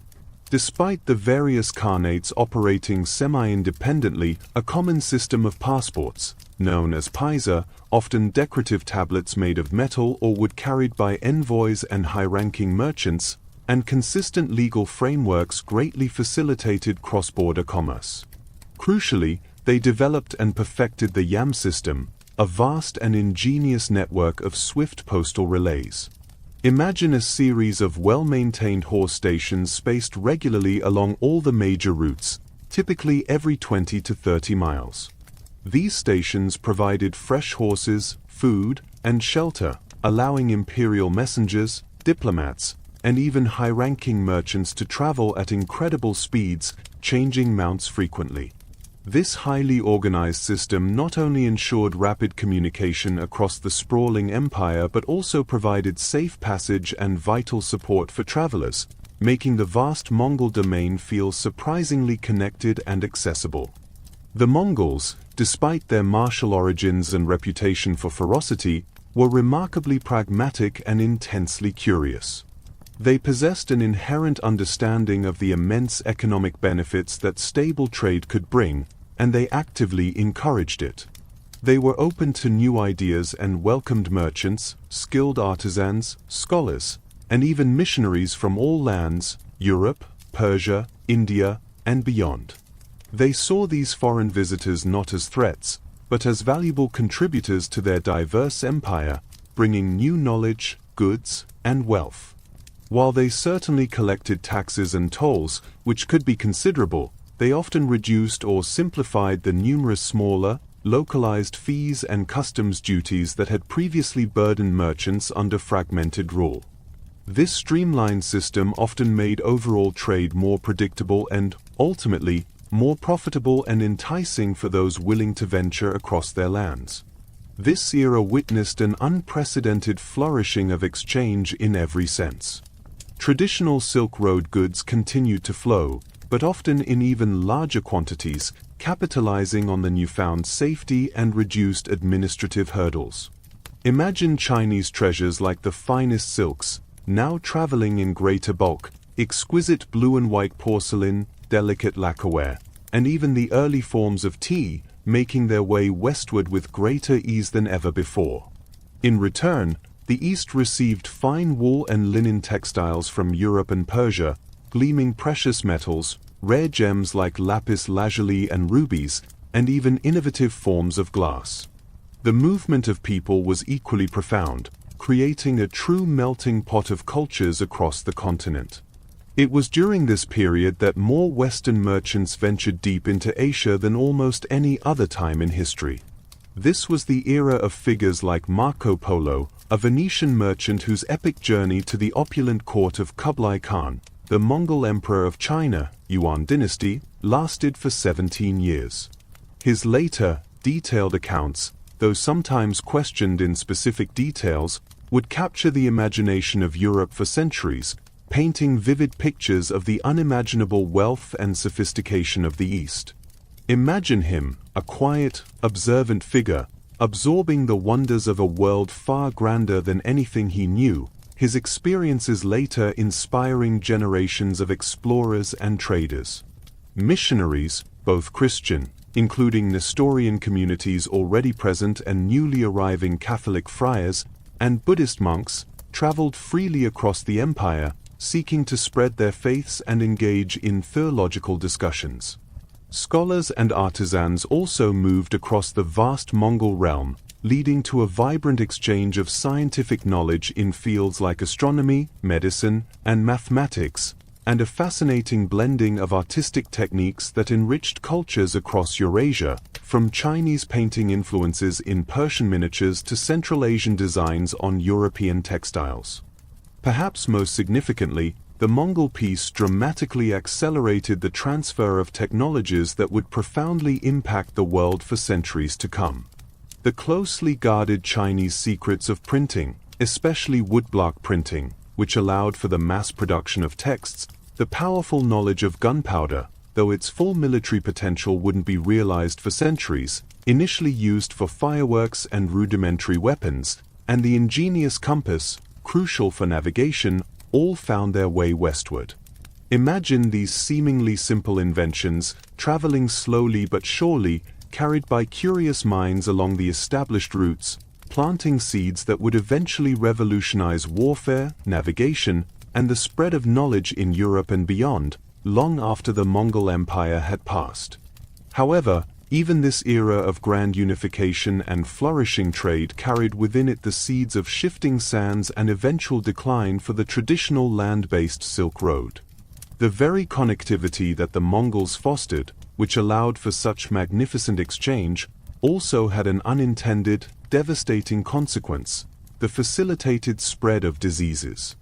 Despite the various khanates operating semi-independently, a common system of passports, known as paisa, often decorative tablets made of metal or wood carried by envoys and high-ranking merchants, and consistent legal frameworks greatly facilitated cross-border commerce. Crucially, they developed and perfected the yam system, a vast and ingenious network of swift postal relays. Imagine a series of well-maintained horse stations spaced regularly along all the major routes, typically every 20 to 30 miles. These stations provided fresh horses, food, and shelter, allowing imperial messengers, diplomats, and even high-ranking merchants to travel at incredible speeds, changing mounts frequently. This highly organized system not only ensured rapid communication across the sprawling empire but also provided safe passage and vital support for travelers, making the vast Mongol domain feel surprisingly connected and accessible. The Mongols, despite their martial origins and reputation for ferocity, were remarkably pragmatic and intensely curious. They possessed an inherent understanding of the immense economic benefits that stable trade could bring, and they actively encouraged it. They were open to new ideas and welcomed merchants, skilled artisans, scholars, and even missionaries from all lands, Europe, Persia, India, and beyond. They saw these foreign visitors not as threats, but as valuable contributors to their diverse empire, bringing new knowledge, goods, and wealth. While they certainly collected taxes and tolls, which could be considerable, they often reduced or simplified the numerous smaller, localized fees and customs duties that had previously burdened merchants under fragmented rule. This streamlined system often made overall trade more predictable and, ultimately, more profitable and enticing for those willing to venture across their lands. This era witnessed an unprecedented flourishing of exchange in every sense. Traditional Silk Road goods continued to flow, but often in even larger quantities, capitalizing on the newfound safety and reduced administrative hurdles. Imagine Chinese treasures like the finest silks, now traveling in greater bulk, exquisite blue and white porcelain, delicate lacquerware, and even the early forms of tea, making their way westward with greater ease than ever before. In return, the East received fine wool and linen textiles from Europe and Persia, gleaming precious metals, rare gems like lapis lazuli and rubies, and even innovative forms of glass. The movement of people was equally profound, creating a true melting pot of cultures across the continent. It was during this period that more Western merchants ventured deep into Asia than almost any other time in history. This was the era of figures like Marco Polo, a Venetian merchant whose epic journey to the opulent court of Kublai Khan, the Mongol Emperor of China, Han Dynasty, lasted for 17 years. His later, detailed accounts, though sometimes questioned in specific details, would capture the imagination of Europe for centuries, painting vivid pictures of the unimaginable wealth and sophistication of the East. Imagine him, a quiet, observant figure, absorbing the wonders of a world far grander than anything he knew, his experiences later inspiring generations of explorers and traders. Missionaries, both Christian, including Nestorian communities already present and newly arriving Catholic friars, and Buddhist monks, traveled freely across the empire, seeking to spread their faiths and engage in theological discussions. Scholars and artisans also moved across the vast Mongol realm, leading to a vibrant exchange of scientific knowledge in fields like astronomy, medicine, and mathematics, and a fascinating blending of artistic techniques that enriched cultures across Eurasia, from Chinese painting influences in Persian miniatures to Central Asian designs on European textiles. Perhaps most significantly, the Mongol peace dramatically accelerated the transfer of technologies that would profoundly impact the world for centuries to come. The closely guarded Chinese secrets of printing, especially woodblock printing, which allowed for the mass production of texts, the powerful knowledge of gunpowder, though its full military potential wouldn't be realized for centuries, initially used for fireworks and rudimentary weapons, and the ingenious compass, crucial for navigation, all found their way westward. Imagine these seemingly simple inventions, traveling slowly but surely, carried by curious minds along the established routes, planting seeds that would eventually revolutionize warfare, navigation, and the spread of knowledge in Europe and beyond, long after the Mongol Empire had passed. However, even this era of grand unification and flourishing trade carried within it the seeds of shifting sands and eventual decline for the traditional land-based Silk Road. The very connectivity that the Mongols fostered, which allowed for such magnificent exchange, also had an unintended, devastating consequence: the facilitated spread of diseases.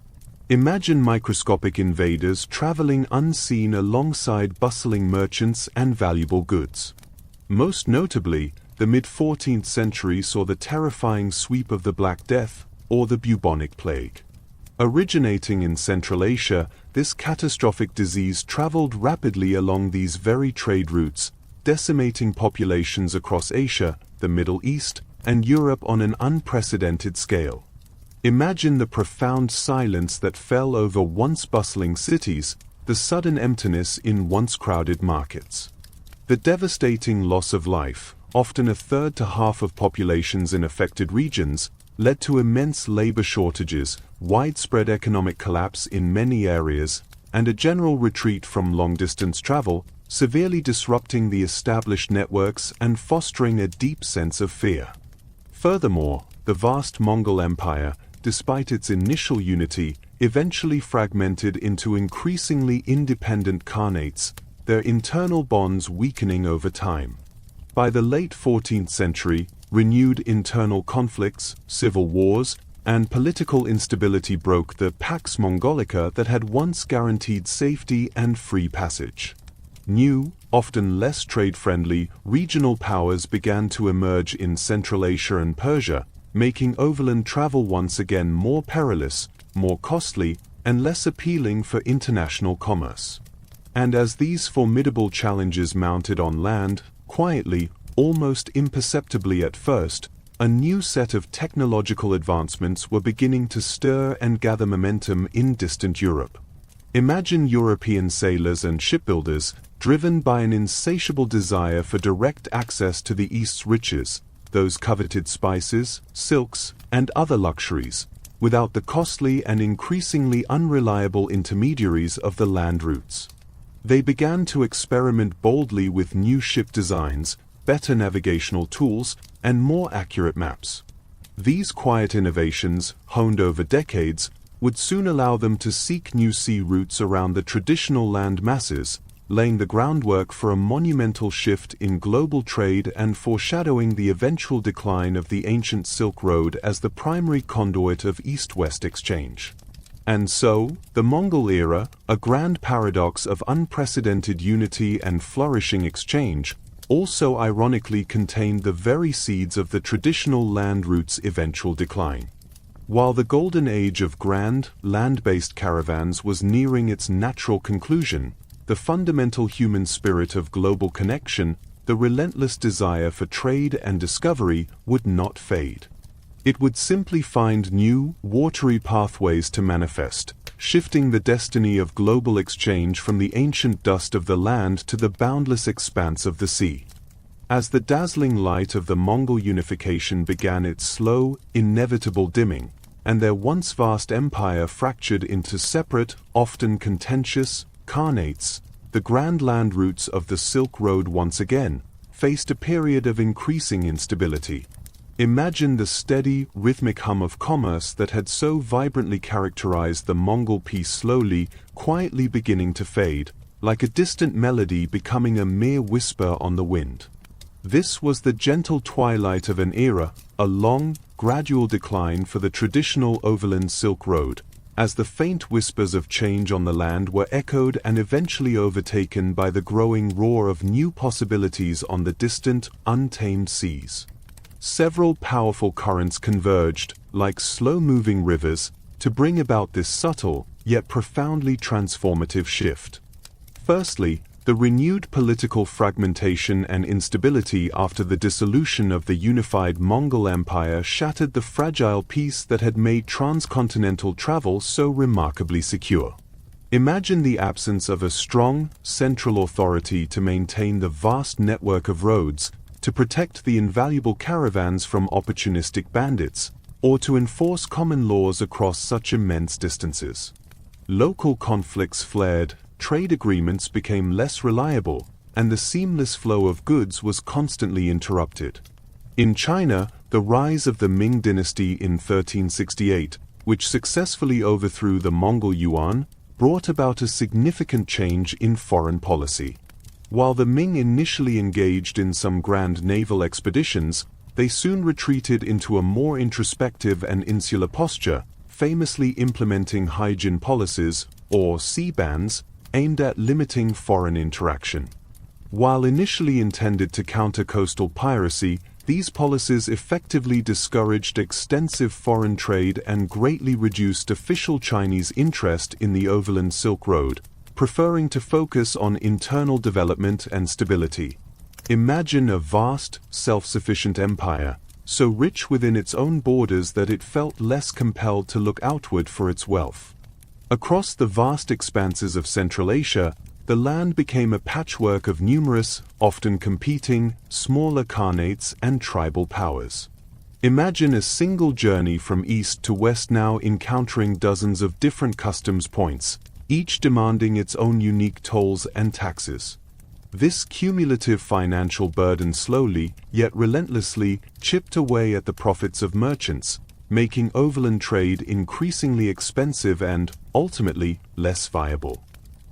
Imagine microscopic invaders traveling unseen alongside bustling merchants and valuable goods. Most notably, the mid-14th century saw the terrifying sweep of the Black Death, or the bubonic plague. Originating in Central Asia, this catastrophic disease traveled rapidly along these very trade routes, decimating populations across Asia, the Middle East, and Europe on an unprecedented scale. Imagine the profound silence that fell over once bustling cities, the sudden emptiness in once crowded markets. The devastating loss of life, often a third to half of populations in affected regions, led to immense labor shortages, widespread economic collapse in many areas, and a general retreat from long-distance travel, severely disrupting the established networks and fostering a deep sense of fear. Furthermore, the vast Mongol Empire, despite its initial unity, eventually fragmented into increasingly independent khanates, their internal bonds weakening over time. By the late 14th century, renewed internal conflicts, civil wars, and political instability broke the Pax Mongolica that had once guaranteed safety and free passage. New, often less trade-friendly, regional powers began to emerge in Central Asia and Persia, making overland travel once again more perilous, more costly, and less appealing for international commerce. And as these formidable challenges mounted on land, quietly, almost imperceptibly at first, a new set of technological advancements were beginning to stir and gather momentum in distant Europe. Imagine European sailors and shipbuilders, driven by an insatiable desire for direct access to the East's riches, those coveted spices, silks, and other luxuries, without the costly and increasingly unreliable intermediaries of the land routes. They began to experiment boldly with new ship designs, better navigational tools, and more accurate maps. These quiet innovations, honed over decades, would soon allow them to seek new sea routes around the traditional land masses, laying the groundwork for a monumental shift in global trade and foreshadowing the eventual decline of the ancient Silk Road as the primary conduit of East-West exchange. And so, the Mongol era, a grand paradox of unprecedented unity and flourishing exchange, also ironically contained the very seeds of the traditional land route's eventual decline. While the golden age of grand, land-based caravans was nearing its natural conclusion, the fundamental human spirit of global connection, the relentless desire for trade and discovery, would not fade. It would simply find new, watery pathways to manifest, shifting the destiny of global exchange from the ancient dust of the land to the boundless expanse of the sea. As the dazzling light of the Mongol unification began its slow, inevitable dimming, and their once vast empire fractured into separate, often contentious, khanates, the grand land routes of the Silk Road once again faced a period of increasing instability. Imagine the steady, rhythmic hum of commerce that had so vibrantly characterized the Mongol peace slowly, quietly beginning to fade, like a distant melody becoming a mere whisper on the wind. This was the gentle twilight of an era, a long, gradual decline for the traditional overland Silk Road, as the faint whispers of change on the land were echoed and eventually overtaken by the growing roar of new possibilities on the distant, untamed seas. Several powerful currents converged, like slow-moving rivers, to bring about this subtle, yet profoundly transformative shift. Firstly, the renewed political fragmentation and instability after the dissolution of the unified Mongol Empire shattered the fragile peace that had made transcontinental travel so remarkably secure. Imagine the absence of a strong, central authority to maintain the vast network of roads, to protect the invaluable caravans from opportunistic bandits, or to enforce common laws across such immense distances. Local conflicts flared, trade agreements became less reliable, and the seamless flow of goods was constantly interrupted. In China, the rise of the Ming Dynasty in 1368, which successfully overthrew the Mongol Yuan, brought about a significant change in foreign policy. While the Ming initially engaged in some grand naval expeditions, they soon retreated into a more introspective and insular posture, famously implementing hygiene policies, or sea bans, aimed at limiting foreign interaction. While initially intended to counter coastal piracy, these policies effectively discouraged extensive foreign trade and greatly reduced official Chinese interest in the overland Silk Road, preferring to focus on internal development and stability. Imagine a vast, self-sufficient empire, so rich within its own borders that it felt less compelled to look outward for its wealth. Across the vast expanses of Central Asia, the land became a patchwork of numerous, often competing, smaller khanates and tribal powers. Imagine a single journey from east to west now encountering dozens of different customs points, each demanding its own unique tolls and taxes. This cumulative financial burden slowly, yet relentlessly, chipped away at the profits of merchants, making overland trade increasingly expensive and, ultimately, less viable.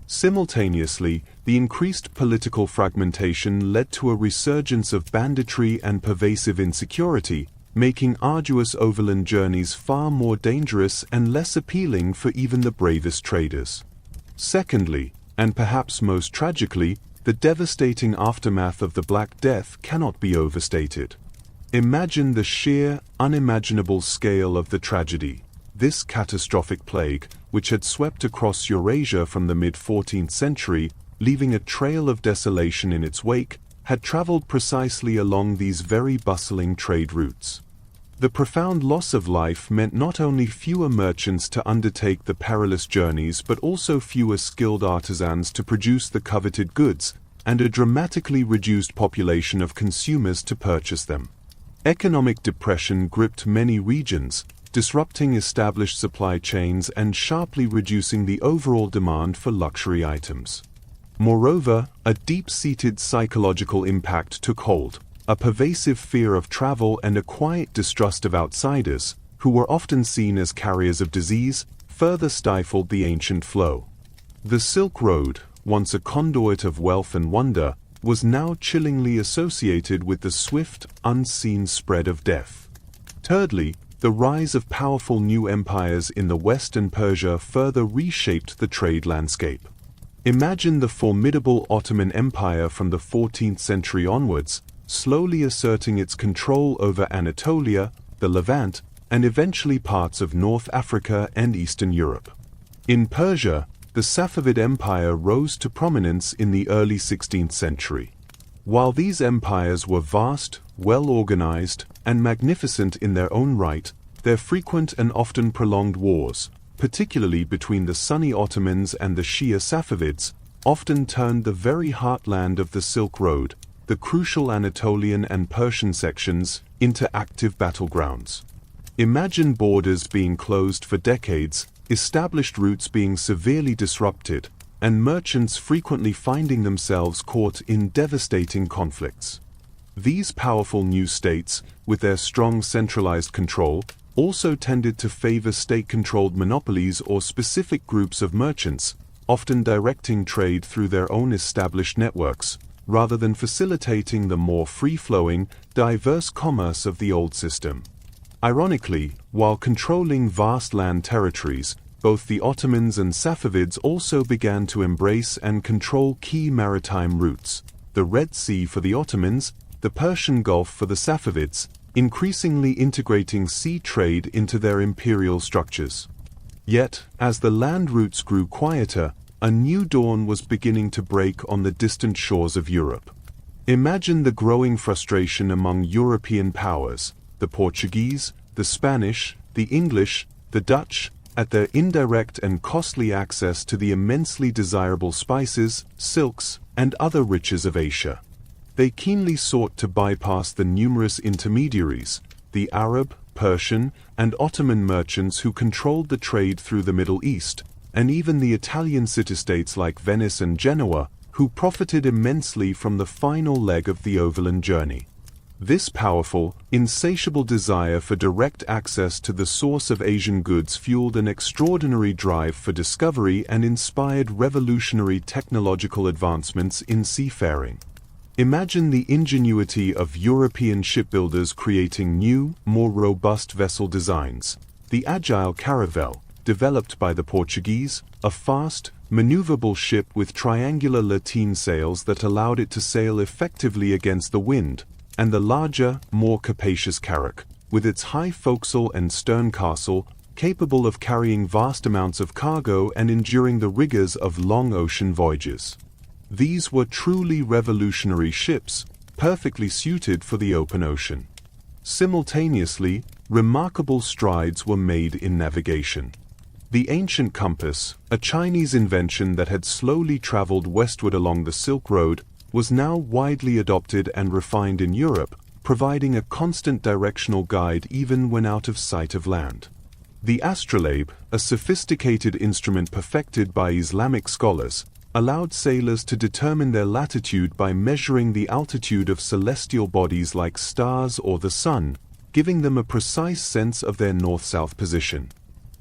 Simultaneously, the increased political fragmentation led to a resurgence of banditry and pervasive insecurity, making arduous overland journeys far more dangerous and less appealing for even the bravest traders. Secondly, and perhaps most tragically, the devastating aftermath of the Black Death cannot be overstated. Imagine the sheer, unimaginable scale of the tragedy. This catastrophic plague, which had swept across Eurasia from the mid-14th century, leaving a trail of desolation in its wake, had traveled precisely along these very bustling trade routes. The profound loss of life meant not only fewer merchants to undertake the perilous journeys but also fewer skilled artisans to produce the coveted goods, and a dramatically reduced population of consumers to purchase them. Economic depression gripped many regions, disrupting established supply chains and sharply reducing the overall demand for luxury items. Moreover, a deep-seated psychological impact took hold. A pervasive fear of travel and a quiet distrust of outsiders, who were often seen as carriers of disease, further stifled the ancient flow. The Silk Road, once a conduit of wealth and wonder, was now chillingly associated with the swift, unseen spread of death. Thirdly, the rise of powerful new empires in the West and Persia further reshaped the trade landscape. Imagine the formidable Ottoman Empire from the 14th century onwards, slowly asserting its control over Anatolia, the Levant, and eventually parts of North Africa and Eastern Europe. In Persia, the Safavid Empire rose to prominence in the early 16th century. While these empires were vast, well-organized, and magnificent in their own right, their frequent and often prolonged wars, particularly between the Sunni Ottomans and the Shia Safavids, often turned the very heartland of the Silk Road, the crucial Anatolian and Persian sections, into active battlegrounds. Imagine borders being closed for decades, established routes being severely disrupted, and merchants frequently finding themselves caught in devastating conflicts. These powerful new states, with their strong centralized control, also tended to favor state-controlled monopolies or specific groups of merchants, often directing trade through their own established networks, rather than facilitating the more free-flowing, diverse commerce of the old system. Ironically, while controlling vast land territories, both the Ottomans and Safavids also began to embrace and control key maritime routes: the Red Sea for the Ottomans, the Persian Gulf for the Safavids, increasingly integrating sea trade into their imperial structures. Yet, as the land routes grew quieter, a new dawn was beginning to break on the distant shores of Europe. Imagine the growing frustration among European powers, the Portuguese, the Spanish, the English, the Dutch, at their indirect and costly access to the immensely desirable spices, silks, and other riches of Asia. They keenly sought to bypass the numerous intermediaries, the Arab, Persian, and Ottoman merchants who controlled the trade through the Middle East, and even the Italian city-states like Venice and Genoa, who profited immensely from the final leg of the overland journey. This powerful, insatiable desire for direct access to the source of Asian goods fueled an extraordinary drive for discovery and inspired revolutionary technological advancements in seafaring. Imagine the ingenuity of European shipbuilders creating new, more robust vessel designs. The agile caravel, developed by the Portuguese, a fast, maneuverable ship with triangular lateen sails that allowed it to sail effectively against the wind, and the larger, more capacious carrack, with its high forecastle and stern castle, capable of carrying vast amounts of cargo and enduring the rigors of long ocean voyages. These were truly revolutionary ships, perfectly suited for the open ocean. Simultaneously, remarkable strides were made in navigation. The ancient compass, a Chinese invention that had slowly traveled westward along the Silk Road, was now widely adopted and refined in Europe, providing a constant directional guide even when out of sight of land. The astrolabe, a sophisticated instrument perfected by Islamic scholars, allowed sailors to determine their latitude by measuring the altitude of celestial bodies like stars or the sun, giving them a precise sense of their north-south position.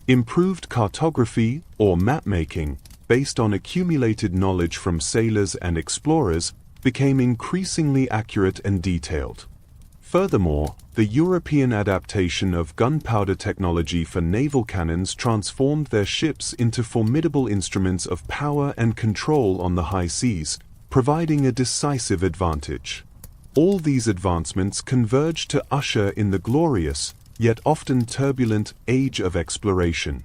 Improved cartography, or map-making, based on accumulated knowledge from sailors and explorers, became increasingly accurate and detailed. Furthermore, the European adaptation of gunpowder technology for naval cannons transformed their ships into formidable instruments of power and control on the high seas, providing a decisive advantage. All these advancements converged to usher in the glorious, yet often turbulent, age of exploration.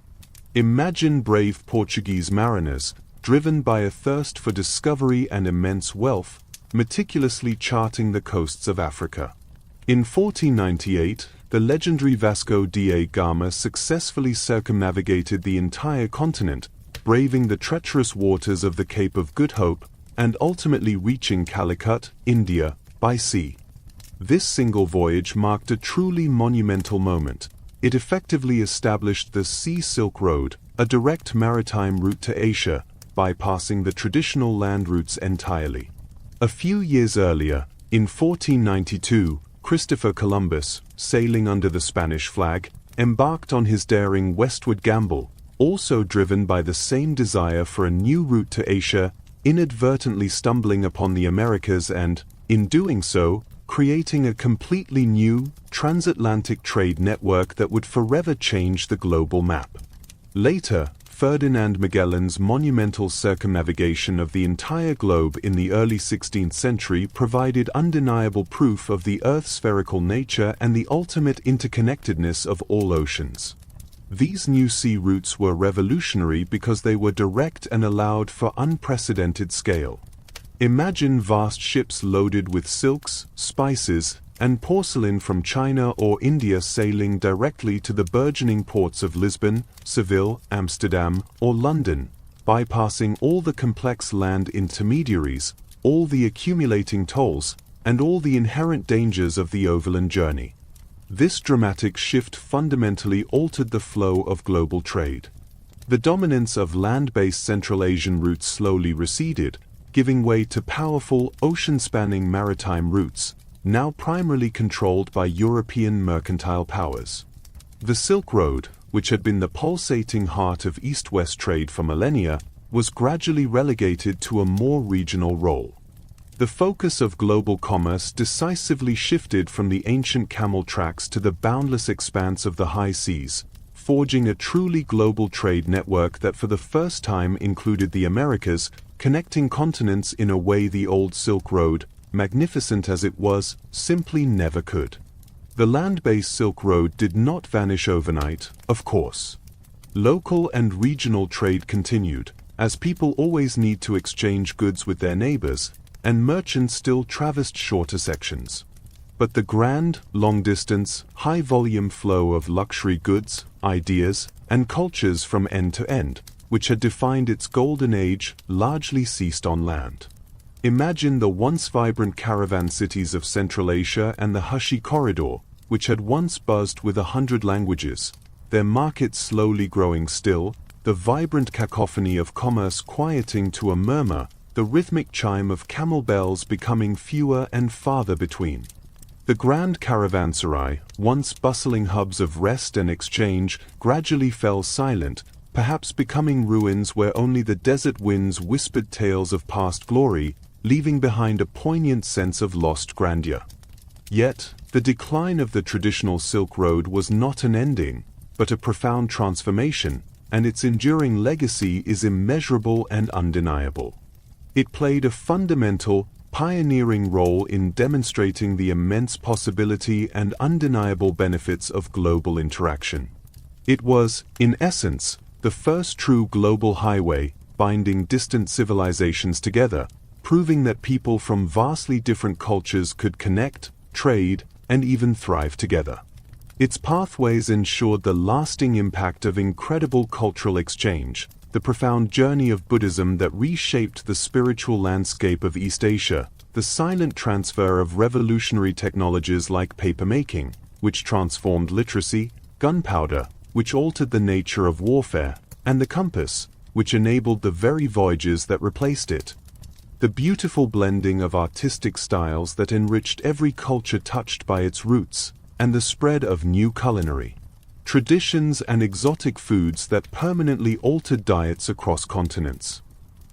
Imagine brave Portuguese mariners, driven by a thirst for discovery and immense wealth, meticulously charting the coasts of Africa. In 1498, the legendary Vasco da Gama successfully circumnavigated the entire continent, braving the treacherous waters of the Cape of Good Hope, and ultimately reaching Calicut, India, by sea. This single voyage marked a truly monumental moment. It effectively established the Sea Silk Road, a direct maritime route to Asia, bypassing the traditional land routes entirely. A few years earlier, in 1492, Christopher Columbus, sailing under the Spanish flag, embarked on his daring westward gamble, also driven by the same desire for a new route to Asia, inadvertently stumbling upon the Americas and, in doing so, creating a completely new, transatlantic trade network that would forever change the global map. Later, Ferdinand Magellan's monumental circumnavigation of the entire globe in the early 16th century provided undeniable proof of the Earth's spherical nature and the ultimate interconnectedness of all oceans. These new sea routes were revolutionary because they were direct and allowed for unprecedented scale. Imagine vast ships loaded with silks, spices, and porcelain from China or India sailing directly to the burgeoning ports of Lisbon, Seville, Amsterdam, or London, bypassing all the complex land intermediaries, all the accumulating tolls, and all the inherent dangers of the overland journey. This dramatic shift fundamentally altered the flow of global trade. The dominance of land-based Central Asian routes slowly receded, giving way to powerful, ocean-spanning maritime routes, now primarily controlled by European mercantile powers. The Silk Road, which had been the pulsating heart of East-West trade for millennia, was gradually relegated to a more regional role. The focus of global commerce decisively shifted from the ancient camel tracks to the boundless expanse of the high seas, forging a truly global trade network that for the first time included the Americas, connecting continents in a way the old Silk Road, magnificent as it was, simply never could. The land-based Silk Road did not vanish overnight, of course. Local and regional trade continued, as people always need to exchange goods with their neighbors, and merchants still traversed shorter sections. But the grand, long-distance, high-volume flow of luxury goods, ideas, and cultures from end to end, which had defined its golden age, largely ceased on land. Imagine the once vibrant caravan cities of Central Asia and the Hushi Corridor, which had once buzzed with 100 languages, their markets slowly growing still, the vibrant cacophony of commerce quieting to a murmur, the rhythmic chime of camel bells becoming fewer and farther between. The grand caravanserai, once bustling hubs of rest and exchange, gradually fell silent, perhaps becoming ruins where only the desert winds whispered tales of past glory, leaving behind a poignant sense of lost grandeur. Yet, the decline of the traditional Silk Road was not an ending, but a profound transformation, and its enduring legacy is immeasurable and undeniable. It played a fundamental, pioneering role in demonstrating the immense possibility and undeniable benefits of global interaction. It was, in essence, the first true global highway, binding distant civilizations together, proving that people from vastly different cultures could connect, trade, and even thrive together. Its pathways ensured the lasting impact of incredible cultural exchange, the profound journey of Buddhism that reshaped the spiritual landscape of East Asia, the silent transfer of revolutionary technologies like papermaking, which transformed literacy, gunpowder, which altered the nature of warfare, and the compass, which enabled the very voyages that replaced it. The beautiful blending of artistic styles that enriched every culture touched by its roots, and the spread of new culinary traditions and exotic foods that permanently altered diets across continents.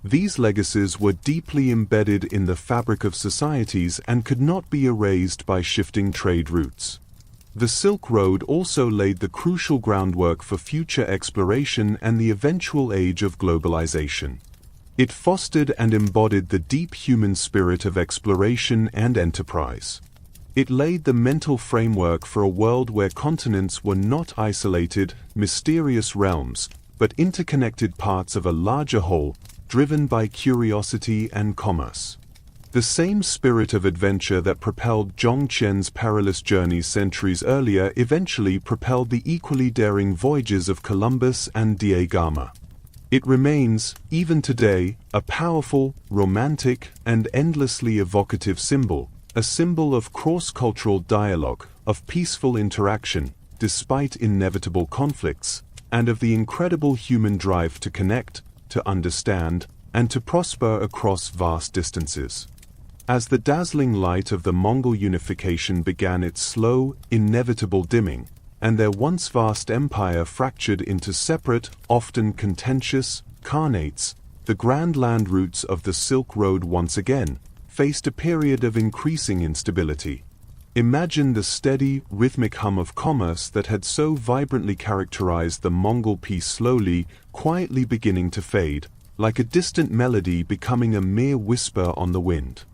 These legacies were deeply embedded in the fabric of societies and could not be erased by shifting trade routes. The Silk Road also laid the crucial groundwork for future exploration and the eventual age of globalization. It fostered and embodied the deep human spirit of exploration and enterprise. It laid the mental framework for a world where continents were not isolated, mysterious realms, but interconnected parts of a larger whole, driven by curiosity and commerce. The same spirit of adventure that propelled Zhongqian's perilous journeys centuries earlier eventually propelled the equally daring voyages of Columbus and Da Gama. It remains, even today, a powerful, romantic, and endlessly evocative symbol, a symbol of cross-cultural dialogue, of peaceful interaction, despite inevitable conflicts, and of the incredible human drive to connect, to understand, and to prosper across vast distances. As the dazzling light of the Mongol unification began its slow, inevitable dimming, and their once vast empire fractured into separate, often contentious, khanates, the grand land routes of the Silk Road once again faced a period of increasing instability. Imagine the steady, rhythmic hum of commerce that had so vibrantly characterized the Mongol peace slowly, quietly beginning to fade, like a distant melody becoming a mere whisper on the wind.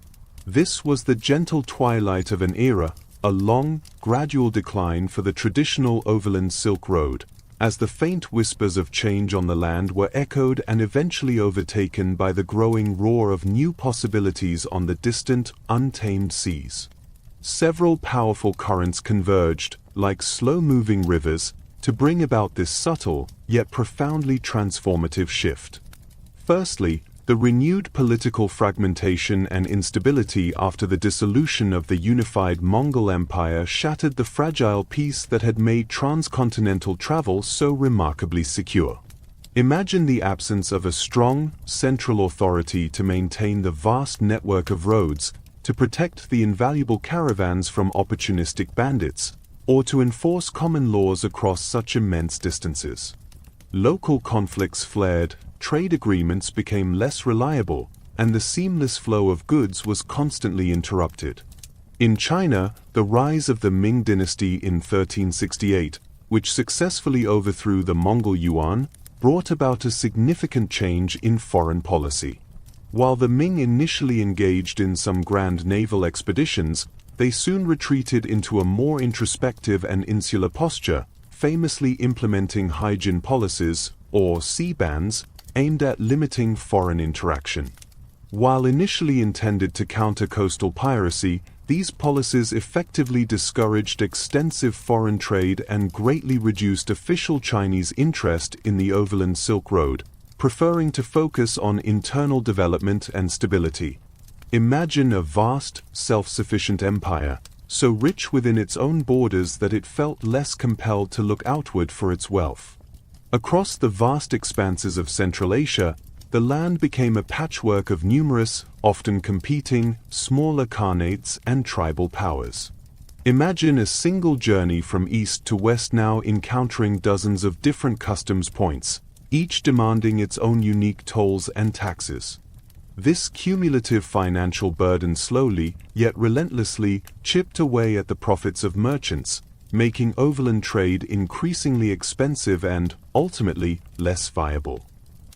This was the gentle twilight of an era, a long, gradual decline for the traditional overland Silk Road, as the faint whispers of change on the land were echoed and eventually overtaken by the growing roar of new possibilities on the distant, untamed seas. Several powerful currents converged, like slow-moving rivers, to bring about this subtle, yet profoundly transformative shift. Firstly, The renewed political fragmentation and instability after the dissolution of the unified Mongol Empire shattered the fragile peace that had made transcontinental travel so remarkably secure. Imagine the absence of a strong, central authority to maintain the vast network of roads, to protect the invaluable caravans from opportunistic bandits, or to enforce common laws across such immense distances. Local conflicts flared, trade agreements became less reliable, and the seamless flow of goods was constantly interrupted. In China, the rise of the Ming Dynasty in 1368, which successfully overthrew the Mongol Yuan, brought about a significant change in foreign policy. While the Ming initially engaged in some grand naval expeditions, they soon retreated into a more introspective and insular posture, famously implementing hygiene policies, or sea bans, aimed at limiting foreign interaction. While initially intended to counter coastal piracy, these policies effectively discouraged extensive foreign trade and greatly reduced official Chinese interest in the overland Silk Road, preferring to focus on internal development and stability. Imagine a vast, self-sufficient empire, so rich within its own borders that it felt less compelled to look outward for its wealth. Across the vast expanses of Central Asia, the land became a patchwork of numerous, often competing, smaller khanates and tribal powers. Imagine a single journey from east to west now encountering dozens of different customs points, each demanding its own unique tolls and taxes. This cumulative financial burden slowly, yet relentlessly, chipped away at the profits of merchants, making overland trade increasingly expensive and, ultimately, less viable.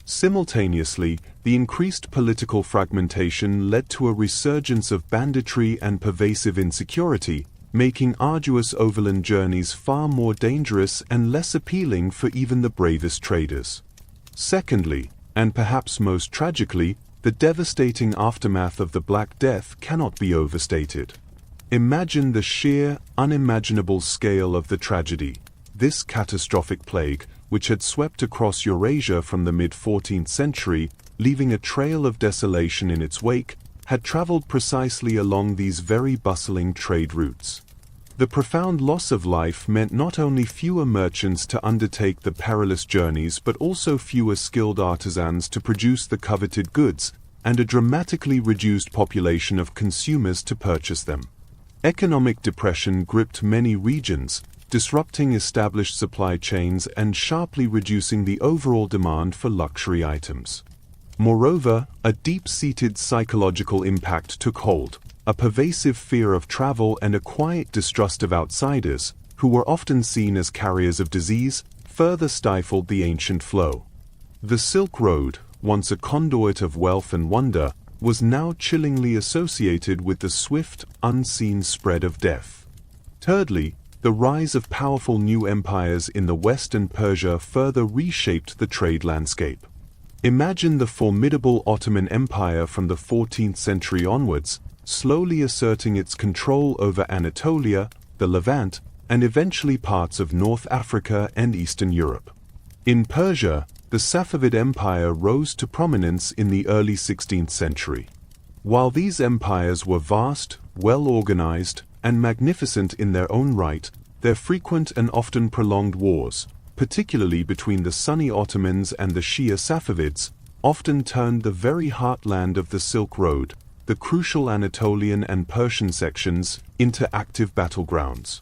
Simultaneously, the increased political fragmentation led to a resurgence of banditry and pervasive insecurity, making arduous overland journeys far more dangerous and less appealing for even the bravest traders. Secondly, and perhaps most tragically, the devastating aftermath of the Black Death cannot be overstated. Imagine the sheer, unimaginable scale of the tragedy. This catastrophic plague, which had swept across Eurasia from the mid-14th century, leaving a trail of desolation in its wake, had traveled precisely along these very bustling trade routes. The profound loss of life meant not only fewer merchants to undertake the perilous journeys but also fewer skilled artisans to produce the coveted goods, and a dramatically reduced population of consumers to purchase them. Economic depression gripped many regions, disrupting established supply chains and sharply reducing the overall demand for luxury items. Moreover, a deep-seated psychological impact took hold. A pervasive fear of travel and a quiet distrust of outsiders, who were often seen as carriers of disease, further stifled the ancient flow. The Silk Road, once a conduit of wealth and wonder, was now chillingly associated with the swift, unseen spread of death. Thirdly, the rise of powerful new empires in the West and Persia further reshaped the trade landscape. Imagine the formidable Ottoman Empire from the 14th century onwards, slowly asserting its control over Anatolia, the Levant, and eventually parts of North Africa and Eastern Europe. In Persia, the Safavid Empire rose to prominence in the early 16th century. While these empires were vast, well-organized, and magnificent in their own right, their frequent and often prolonged wars, particularly between the Sunni Ottomans and the Shia Safavids, often turned the very heartland of the Silk Road, the crucial Anatolian and Persian sections, into active battlegrounds.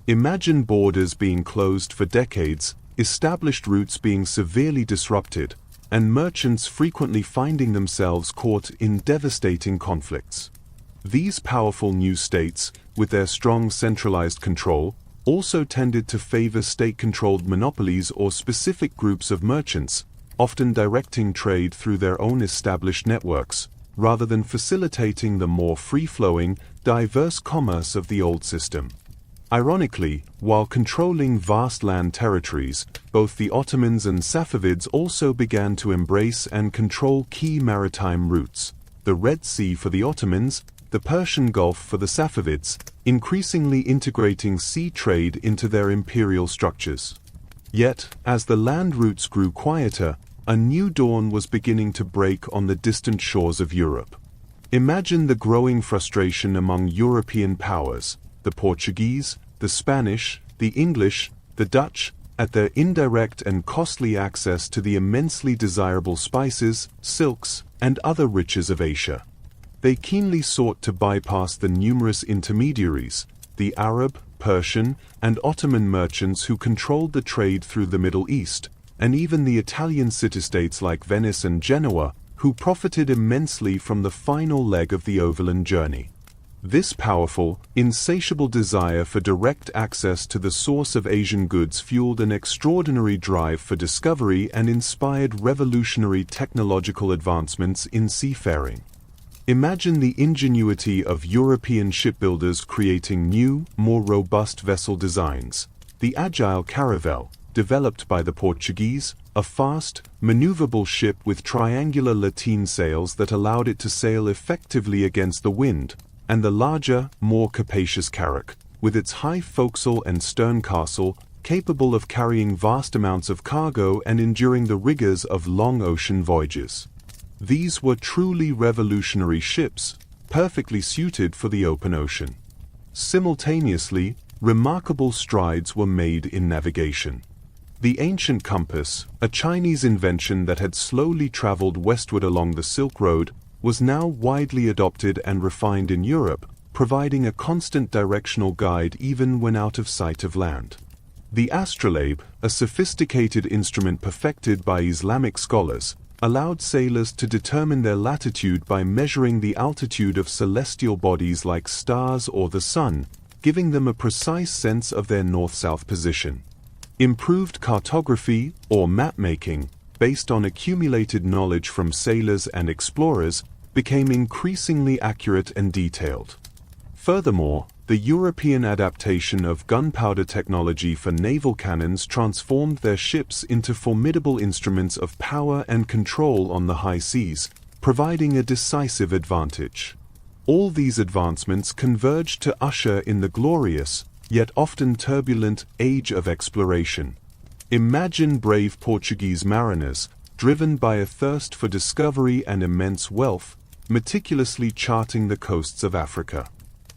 Imagine borders being closed for decades, established routes being severely disrupted, and merchants frequently finding themselves caught in devastating conflicts. These powerful new states, with their strong centralized control, also tended to favor state-controlled monopolies or specific groups of merchants, often directing trade through their own established networks, rather than facilitating the more free-flowing, diverse commerce of the old system. Ironically, while controlling vast land territories, both the Ottomans and Safavids also began to embrace and control key maritime routes: the Red Sea for the Ottomans, the Persian Gulf for the Safavids, increasingly integrating sea trade into their imperial structures. Yet, as the land routes grew quieter, a new dawn was beginning to break on the distant shores of Europe. Imagine the growing frustration among European powers, the Portuguese, the Spanish, the English, the Dutch, at their indirect and costly access to the immensely desirable spices, silks, and other riches of Asia. They keenly sought to bypass the numerous intermediaries, the Arab, Persian, and Ottoman merchants who controlled the trade through the Middle East, and even the Italian city-states like Venice and Genoa, who profited immensely from the final leg of the overland journey. This powerful, insatiable desire for direct access to the source of Asian goods fueled an extraordinary drive for discovery and inspired revolutionary technological advancements in seafaring. Imagine the ingenuity of European shipbuilders creating new, more robust vessel designs. The agile caravel, developed by the Portuguese, a fast, maneuverable ship with triangular lateen sails that allowed it to sail effectively against the wind, and the larger, more capacious carrack, with its high forecastle and stern castle, capable of carrying vast amounts of cargo and enduring the rigors of long ocean voyages. These were truly revolutionary ships, perfectly suited for the open ocean. Simultaneously, remarkable strides were made in navigation. The ancient compass, a Chinese invention that had slowly traveled westward along the Silk Road, was now widely adopted and refined in Europe, providing a constant directional guide even when out of sight of land. The astrolabe, a sophisticated instrument perfected by Islamic scholars, allowed sailors to determine their latitude by measuring the altitude of celestial bodies like stars or the sun, giving them a precise sense of their north-south position. Improved cartography, or map-making, based on accumulated knowledge from sailors and explorers, became increasingly accurate and detailed. Furthermore, the European adaptation of gunpowder technology for naval cannons transformed their ships into formidable instruments of power and control on the high seas, providing a decisive advantage. All these advancements converged to usher in the glorious, yet often turbulent, age of exploration. Imagine brave Portuguese mariners, driven by a thirst for discovery and immense wealth, meticulously charting the coasts of Africa.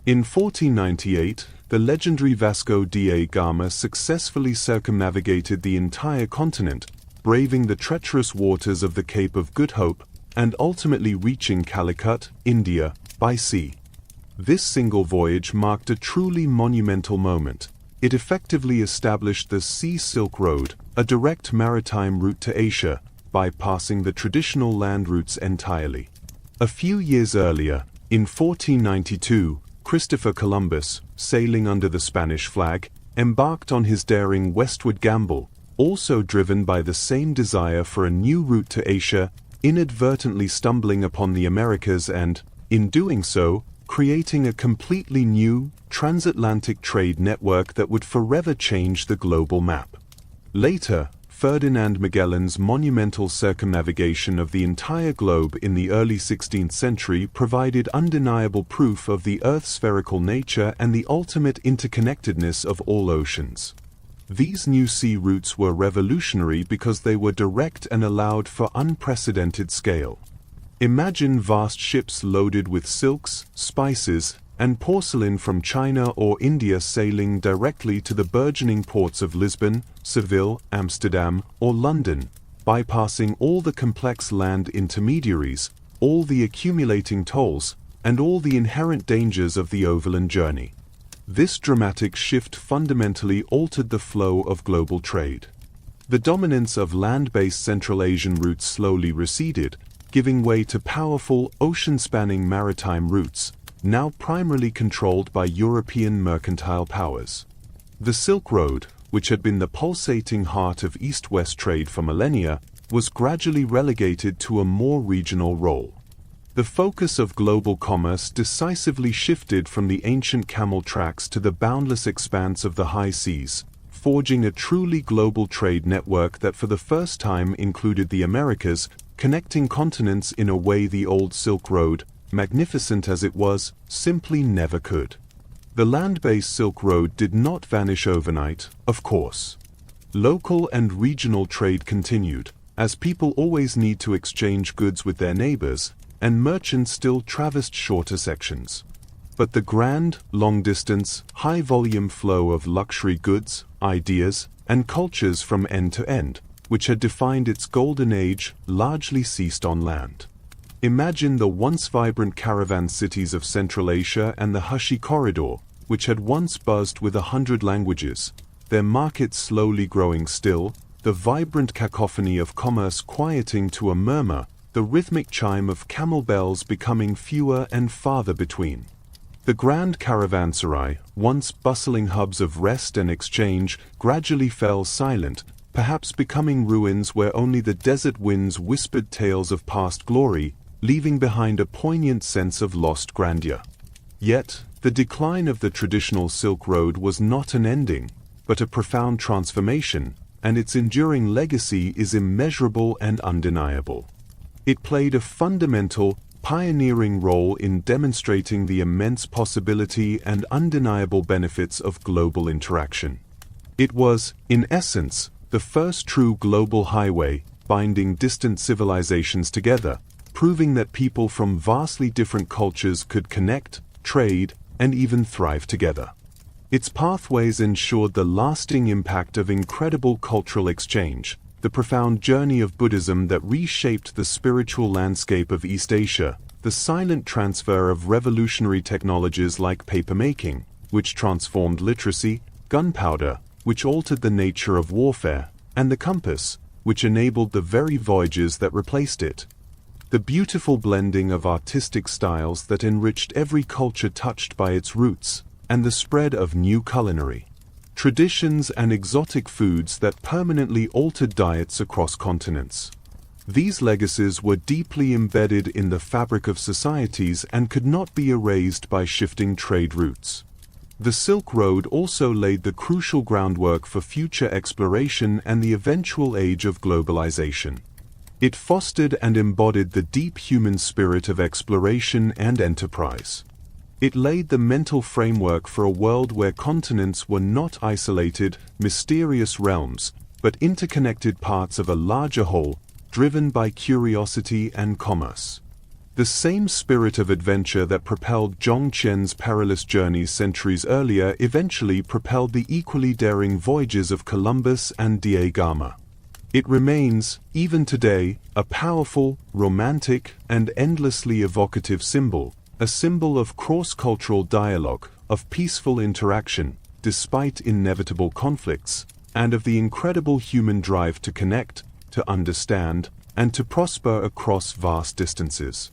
In 1498, the legendary Vasco da Gama successfully circumnavigated the entire continent, braving the treacherous waters of the Cape of Good Hope, and ultimately reaching Calicut, India, by sea. This single voyage marked a truly monumental moment. It effectively established the Sea Silk Road, a direct maritime route to Asia, bypassing the traditional land routes entirely. A few years earlier, in 1492, Christopher Columbus, sailing under the Spanish flag, embarked on his daring westward gamble, also driven by the same desire for a new route to Asia, inadvertently stumbling upon the Americas and, in doing so, creating a completely new, transatlantic trade network that would forever change the global map. Later, Ferdinand Magellan's monumental circumnavigation of the entire globe in the early 16th century provided undeniable proof of the Earth's spherical nature and the ultimate interconnectedness of all oceans. These new sea routes were revolutionary because they were direct and allowed for unprecedented scale. Imagine vast ships loaded with silks, spices, and porcelain from China or India sailing directly to the burgeoning ports of Lisbon, Seville, Amsterdam, or London, bypassing all the complex land intermediaries, all the accumulating tolls, and all the inherent dangers of the overland journey. This dramatic shift fundamentally altered the flow of global trade. The dominance of land-based Central Asian routes slowly receded, giving way to powerful, ocean-spanning maritime routes, now primarily controlled by European mercantile powers. The Silk Road, which had been the pulsating heart of East-West trade for millennia, was gradually relegated to a more regional role. The focus of global commerce decisively shifted from the ancient camel tracks to the boundless expanse of the high seas, forging a truly global trade network that for the first time included the Americas, connecting continents in a way the old Silk Road, magnificent as it was, simply never could. The land-based Silk Road did not vanish overnight, of course. Local and regional trade continued, as people always need to exchange goods with their neighbors, and merchants still traversed shorter sections. But the grand, long-distance, high-volume flow of luxury goods, ideas, and cultures from end to end, which had defined its golden age, largely ceased on land. Imagine the once vibrant caravan cities of Central Asia and the Hushi corridor, which had once buzzed with 100 languages, their markets slowly growing still, the vibrant cacophony of commerce quieting to a murmur, the rhythmic chime of camel bells becoming fewer and farther between. The grand caravanserai, once bustling hubs of rest and exchange, gradually fell silent, perhaps becoming ruins where only the desert winds whispered tales of past glory, leaving behind a poignant sense of lost grandeur. Yet, the decline of the traditional Silk Road was not an ending, but a profound transformation, and its enduring legacy is immeasurable and undeniable. It played a fundamental, pioneering role in demonstrating the immense possibility and undeniable benefits of global interaction. It was, in essence, the first true global highway, binding distant civilizations together, proving that people from vastly different cultures could connect, trade, and even thrive together. Its pathways ensured the lasting impact of incredible cultural exchange, the profound journey of Buddhism that reshaped the spiritual landscape of East Asia, the silent transfer of revolutionary technologies like papermaking, which transformed literacy, gunpowder, which altered the nature of warfare, and the compass, which enabled the very voyages that replaced it. The beautiful blending of artistic styles that enriched every culture touched by its roots, and the spread of new culinary traditions and exotic foods that permanently altered diets across continents. These legacies were deeply embedded in the fabric of societies and could not be erased by shifting trade routes. The Silk Road also laid the crucial groundwork for future exploration and the eventual age of globalization. It fostered and embodied the deep human spirit of exploration and enterprise. It laid the mental framework for a world where continents were not isolated, mysterious realms, but interconnected parts of a larger whole, driven by curiosity and commerce. The same spirit of adventure that propelled Zhongqian's perilous journeys centuries earlier eventually propelled the equally daring voyages of Columbus and Da Gama. It remains, even today, a powerful, romantic, and endlessly evocative symbol, a symbol of cross-cultural dialogue, of peaceful interaction, despite inevitable conflicts, and of the incredible human drive to connect, to understand, and to prosper across vast distances.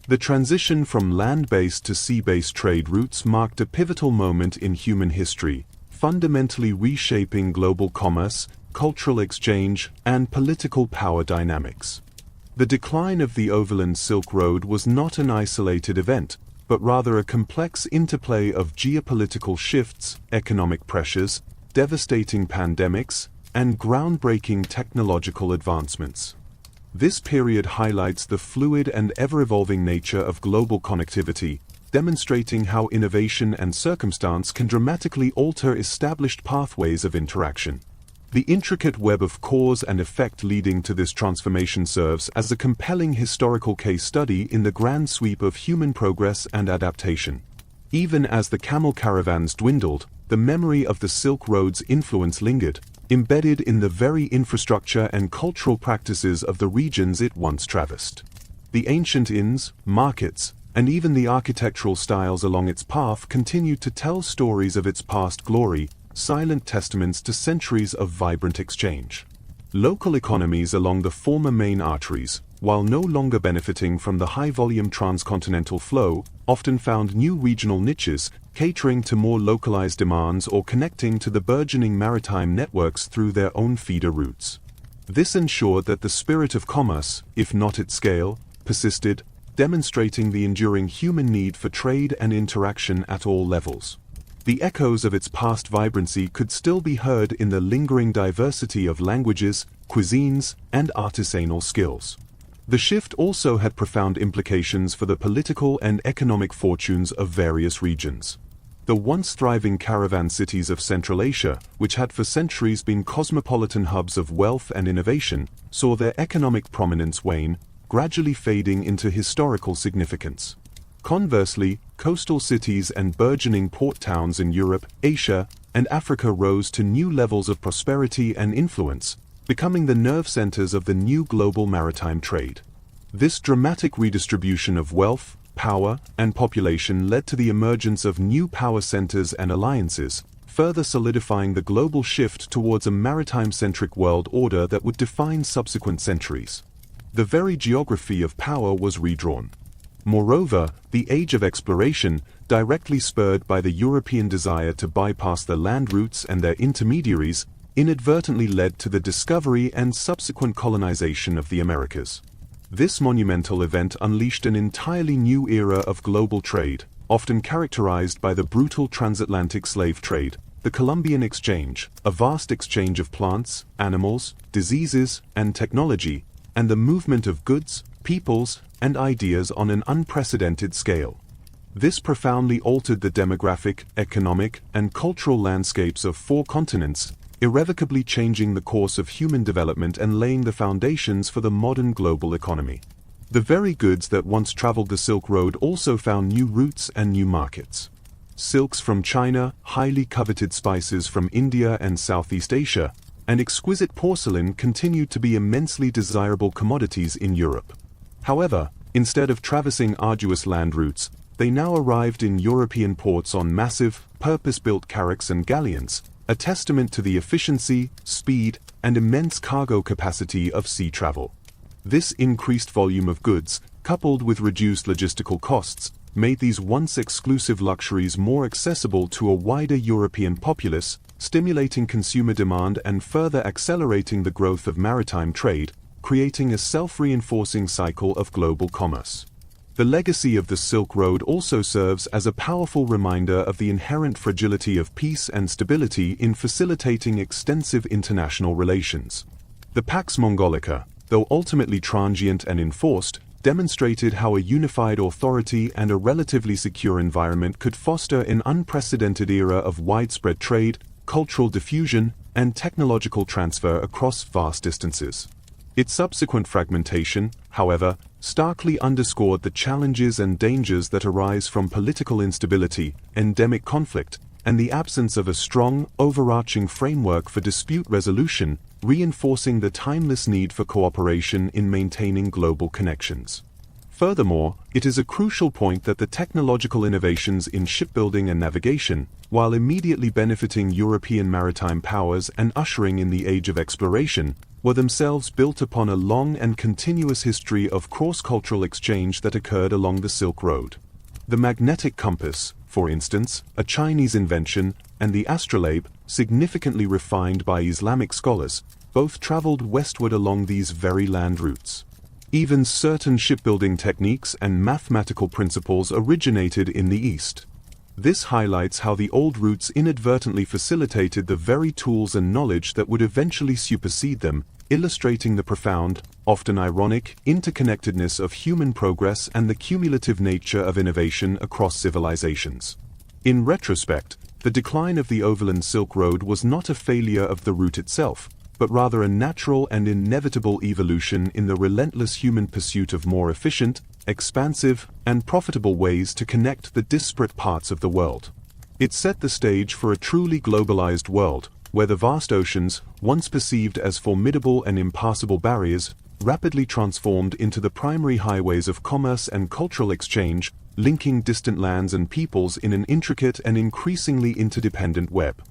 The transition from land-based to sea-based trade routes marked a pivotal moment in human history, fundamentally reshaping global commerce, cultural exchange, and political power dynamics. The decline of the overland Silk Road was not an isolated event, but rather a complex interplay of geopolitical shifts, economic pressures, devastating pandemics, and groundbreaking technological advancements. This period highlights the fluid and ever-evolving nature of global connectivity, demonstrating how innovation and circumstance can dramatically alter established pathways of interaction. The intricate web of cause and effect leading to this transformation serves as a compelling historical case study in the grand sweep of human progress and adaptation. Even as the camel caravans dwindled, the memory of the Silk Road's influence lingered, embedded in the very infrastructure and cultural practices of the regions it once traversed. The ancient inns, markets, and even the architectural styles along its path continued to tell stories of its past glory, silent testaments to centuries of vibrant exchange. Local economies along the former main arteries, while no longer benefiting from the high-volume transcontinental flow, often found new regional niches, catering to more localized demands or connecting to the burgeoning maritime networks through their own feeder routes. This ensured that the spirit of commerce, if not at scale, persisted, demonstrating the enduring human need for trade and interaction at all levels. The echoes of its past vibrancy could still be heard in the lingering diversity of languages, cuisines, and artisanal skills. The shift also had profound implications for the political and economic fortunes of various regions. The once thriving caravan cities of Central Asia, which had for centuries been cosmopolitan hubs of wealth and innovation, saw their economic prominence wane, gradually fading into historical significance. Conversely, coastal cities and burgeoning port towns in Europe, Asia, and Africa rose to new levels of prosperity and influence, becoming the nerve centers of the new global maritime trade. This dramatic redistribution of wealth, power, and population led to the emergence of new power centers and alliances, further solidifying the global shift towards a maritime-centric world order that would define subsequent centuries. The very geography of power was redrawn. Moreover, the age of exploration, directly spurred by the European desire to bypass the land routes and their intermediaries, inadvertently led to the discovery and subsequent colonization of the Americas. This monumental event unleashed an entirely new era of global trade, often characterized by the brutal transatlantic slave trade, the Columbian Exchange, a vast exchange of plants, animals, diseases, and technology, and the movement of goods, peoples, and ideas on an unprecedented scale. This profoundly altered the demographic, economic, and cultural landscapes of 4 continents, irrevocably changing the course of human development and laying the foundations for the modern global economy. The very goods that once traveled the Silk Road also found new routes and new markets. Silks from China, highly coveted spices from India and Southeast Asia, and exquisite porcelain continued to be immensely desirable commodities in Europe. However, instead of traversing arduous land routes, they now arrived in European ports on massive, purpose-built carracks and galleons, a testament to the efficiency, speed, and immense cargo capacity of sea travel. This increased volume of goods, coupled with reduced logistical costs, made these once exclusive luxuries more accessible to a wider European populace, stimulating consumer demand and further accelerating the growth of maritime trade, creating a self-reinforcing cycle of global commerce. The legacy of the Silk Road also serves as a powerful reminder of the inherent fragility of peace and stability in facilitating extensive international relations. The Pax Mongolica, though ultimately transient and enforced, demonstrated how a unified authority and a relatively secure environment could foster an unprecedented era of widespread trade, cultural diffusion, and technological transfer across vast distances. Its subsequent fragmentation, however, starkly underscored the challenges and dangers that arise from political instability, endemic conflict, and the absence of a strong, overarching framework for dispute resolution, reinforcing the timeless need for cooperation in maintaining global connections. Furthermore, it is a crucial point that the technological innovations in shipbuilding and navigation, while immediately benefiting European maritime powers and ushering in the age of exploration, were themselves built upon a long and continuous history of cross-cultural exchange that occurred along the Silk Road. The magnetic compass, for instance, a Chinese invention, and the astrolabe, significantly refined by Islamic scholars, both traveled westward along these very land routes. Even certain shipbuilding techniques and mathematical principles originated in the East. This highlights how the old routes inadvertently facilitated the very tools and knowledge that would eventually supersede them, illustrating the profound, often ironic, interconnectedness of human progress and the cumulative nature of innovation across civilizations. In retrospect, the decline of the overland Silk Road was not a failure of the route itself, but rather a natural and inevitable evolution in the relentless human pursuit of more efficient, expansive, and profitable ways to connect the disparate parts of the world. It set the stage for a truly globalized world, where the vast oceans, once perceived as formidable and impassable barriers, rapidly transformed into the primary highways of commerce and cultural exchange, linking distant lands and peoples in an intricate and increasingly interdependent web.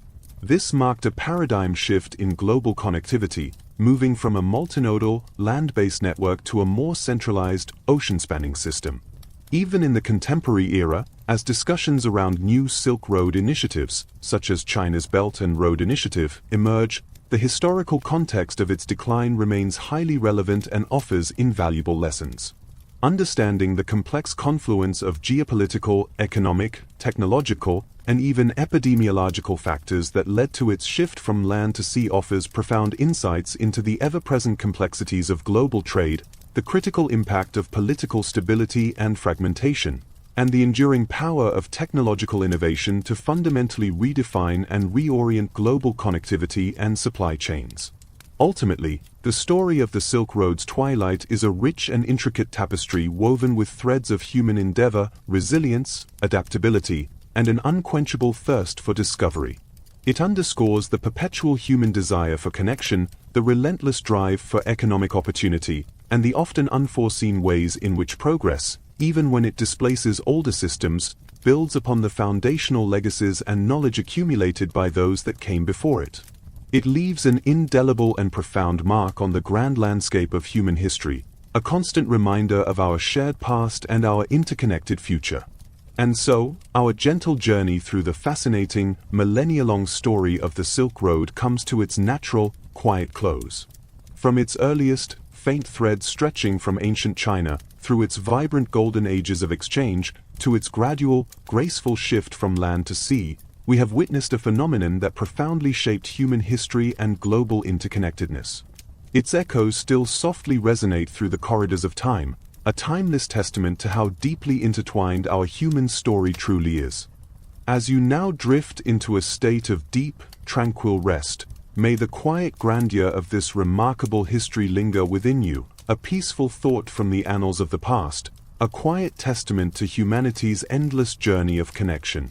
This marked a paradigm shift in global connectivity, moving from a multinodal, land-based network to a more centralized, ocean-spanning system. Even in the contemporary era, as discussions around new Silk Road initiatives, such as China's Belt and Road Initiative, emerge, the historical context of its decline remains highly relevant and offers invaluable lessons. Understanding the complex confluence of geopolitical, economic, technological, and even epidemiological factors that led to its shift from land to sea offers profound insights into the ever-present complexities of global trade, the critical impact of political stability and fragmentation, and the enduring power of technological innovation to fundamentally redefine and reorient global connectivity and supply chains. Ultimately, the story of the Silk Road's twilight is a rich and intricate tapestry woven with threads of human endeavor, resilience, adaptability, and an unquenchable thirst for discovery. It underscores the perpetual human desire for connection, the relentless drive for economic opportunity, and the often unforeseen ways in which progress, even when it displaces older systems, builds upon the foundational legacies and knowledge accumulated by those that came before it. It leaves an indelible and profound mark on the grand landscape of human history, a constant reminder of our shared past and our interconnected future. And so, our gentle journey through the fascinating, millennia-long story of the Silk Road comes to its natural, quiet close. From its earliest, faint thread stretching from ancient China, through its vibrant golden ages of exchange, to its gradual, graceful shift from land to sea, we have witnessed a phenomenon that profoundly shaped human history and global interconnectedness. Its echoes still softly resonate through the corridors of time, a timeless testament to how deeply intertwined our human story truly is. As you now drift into a state of deep, tranquil rest, may the quiet grandeur of this remarkable history linger within you, a peaceful thought from the annals of the past, a quiet testament to humanity's endless journey of connection.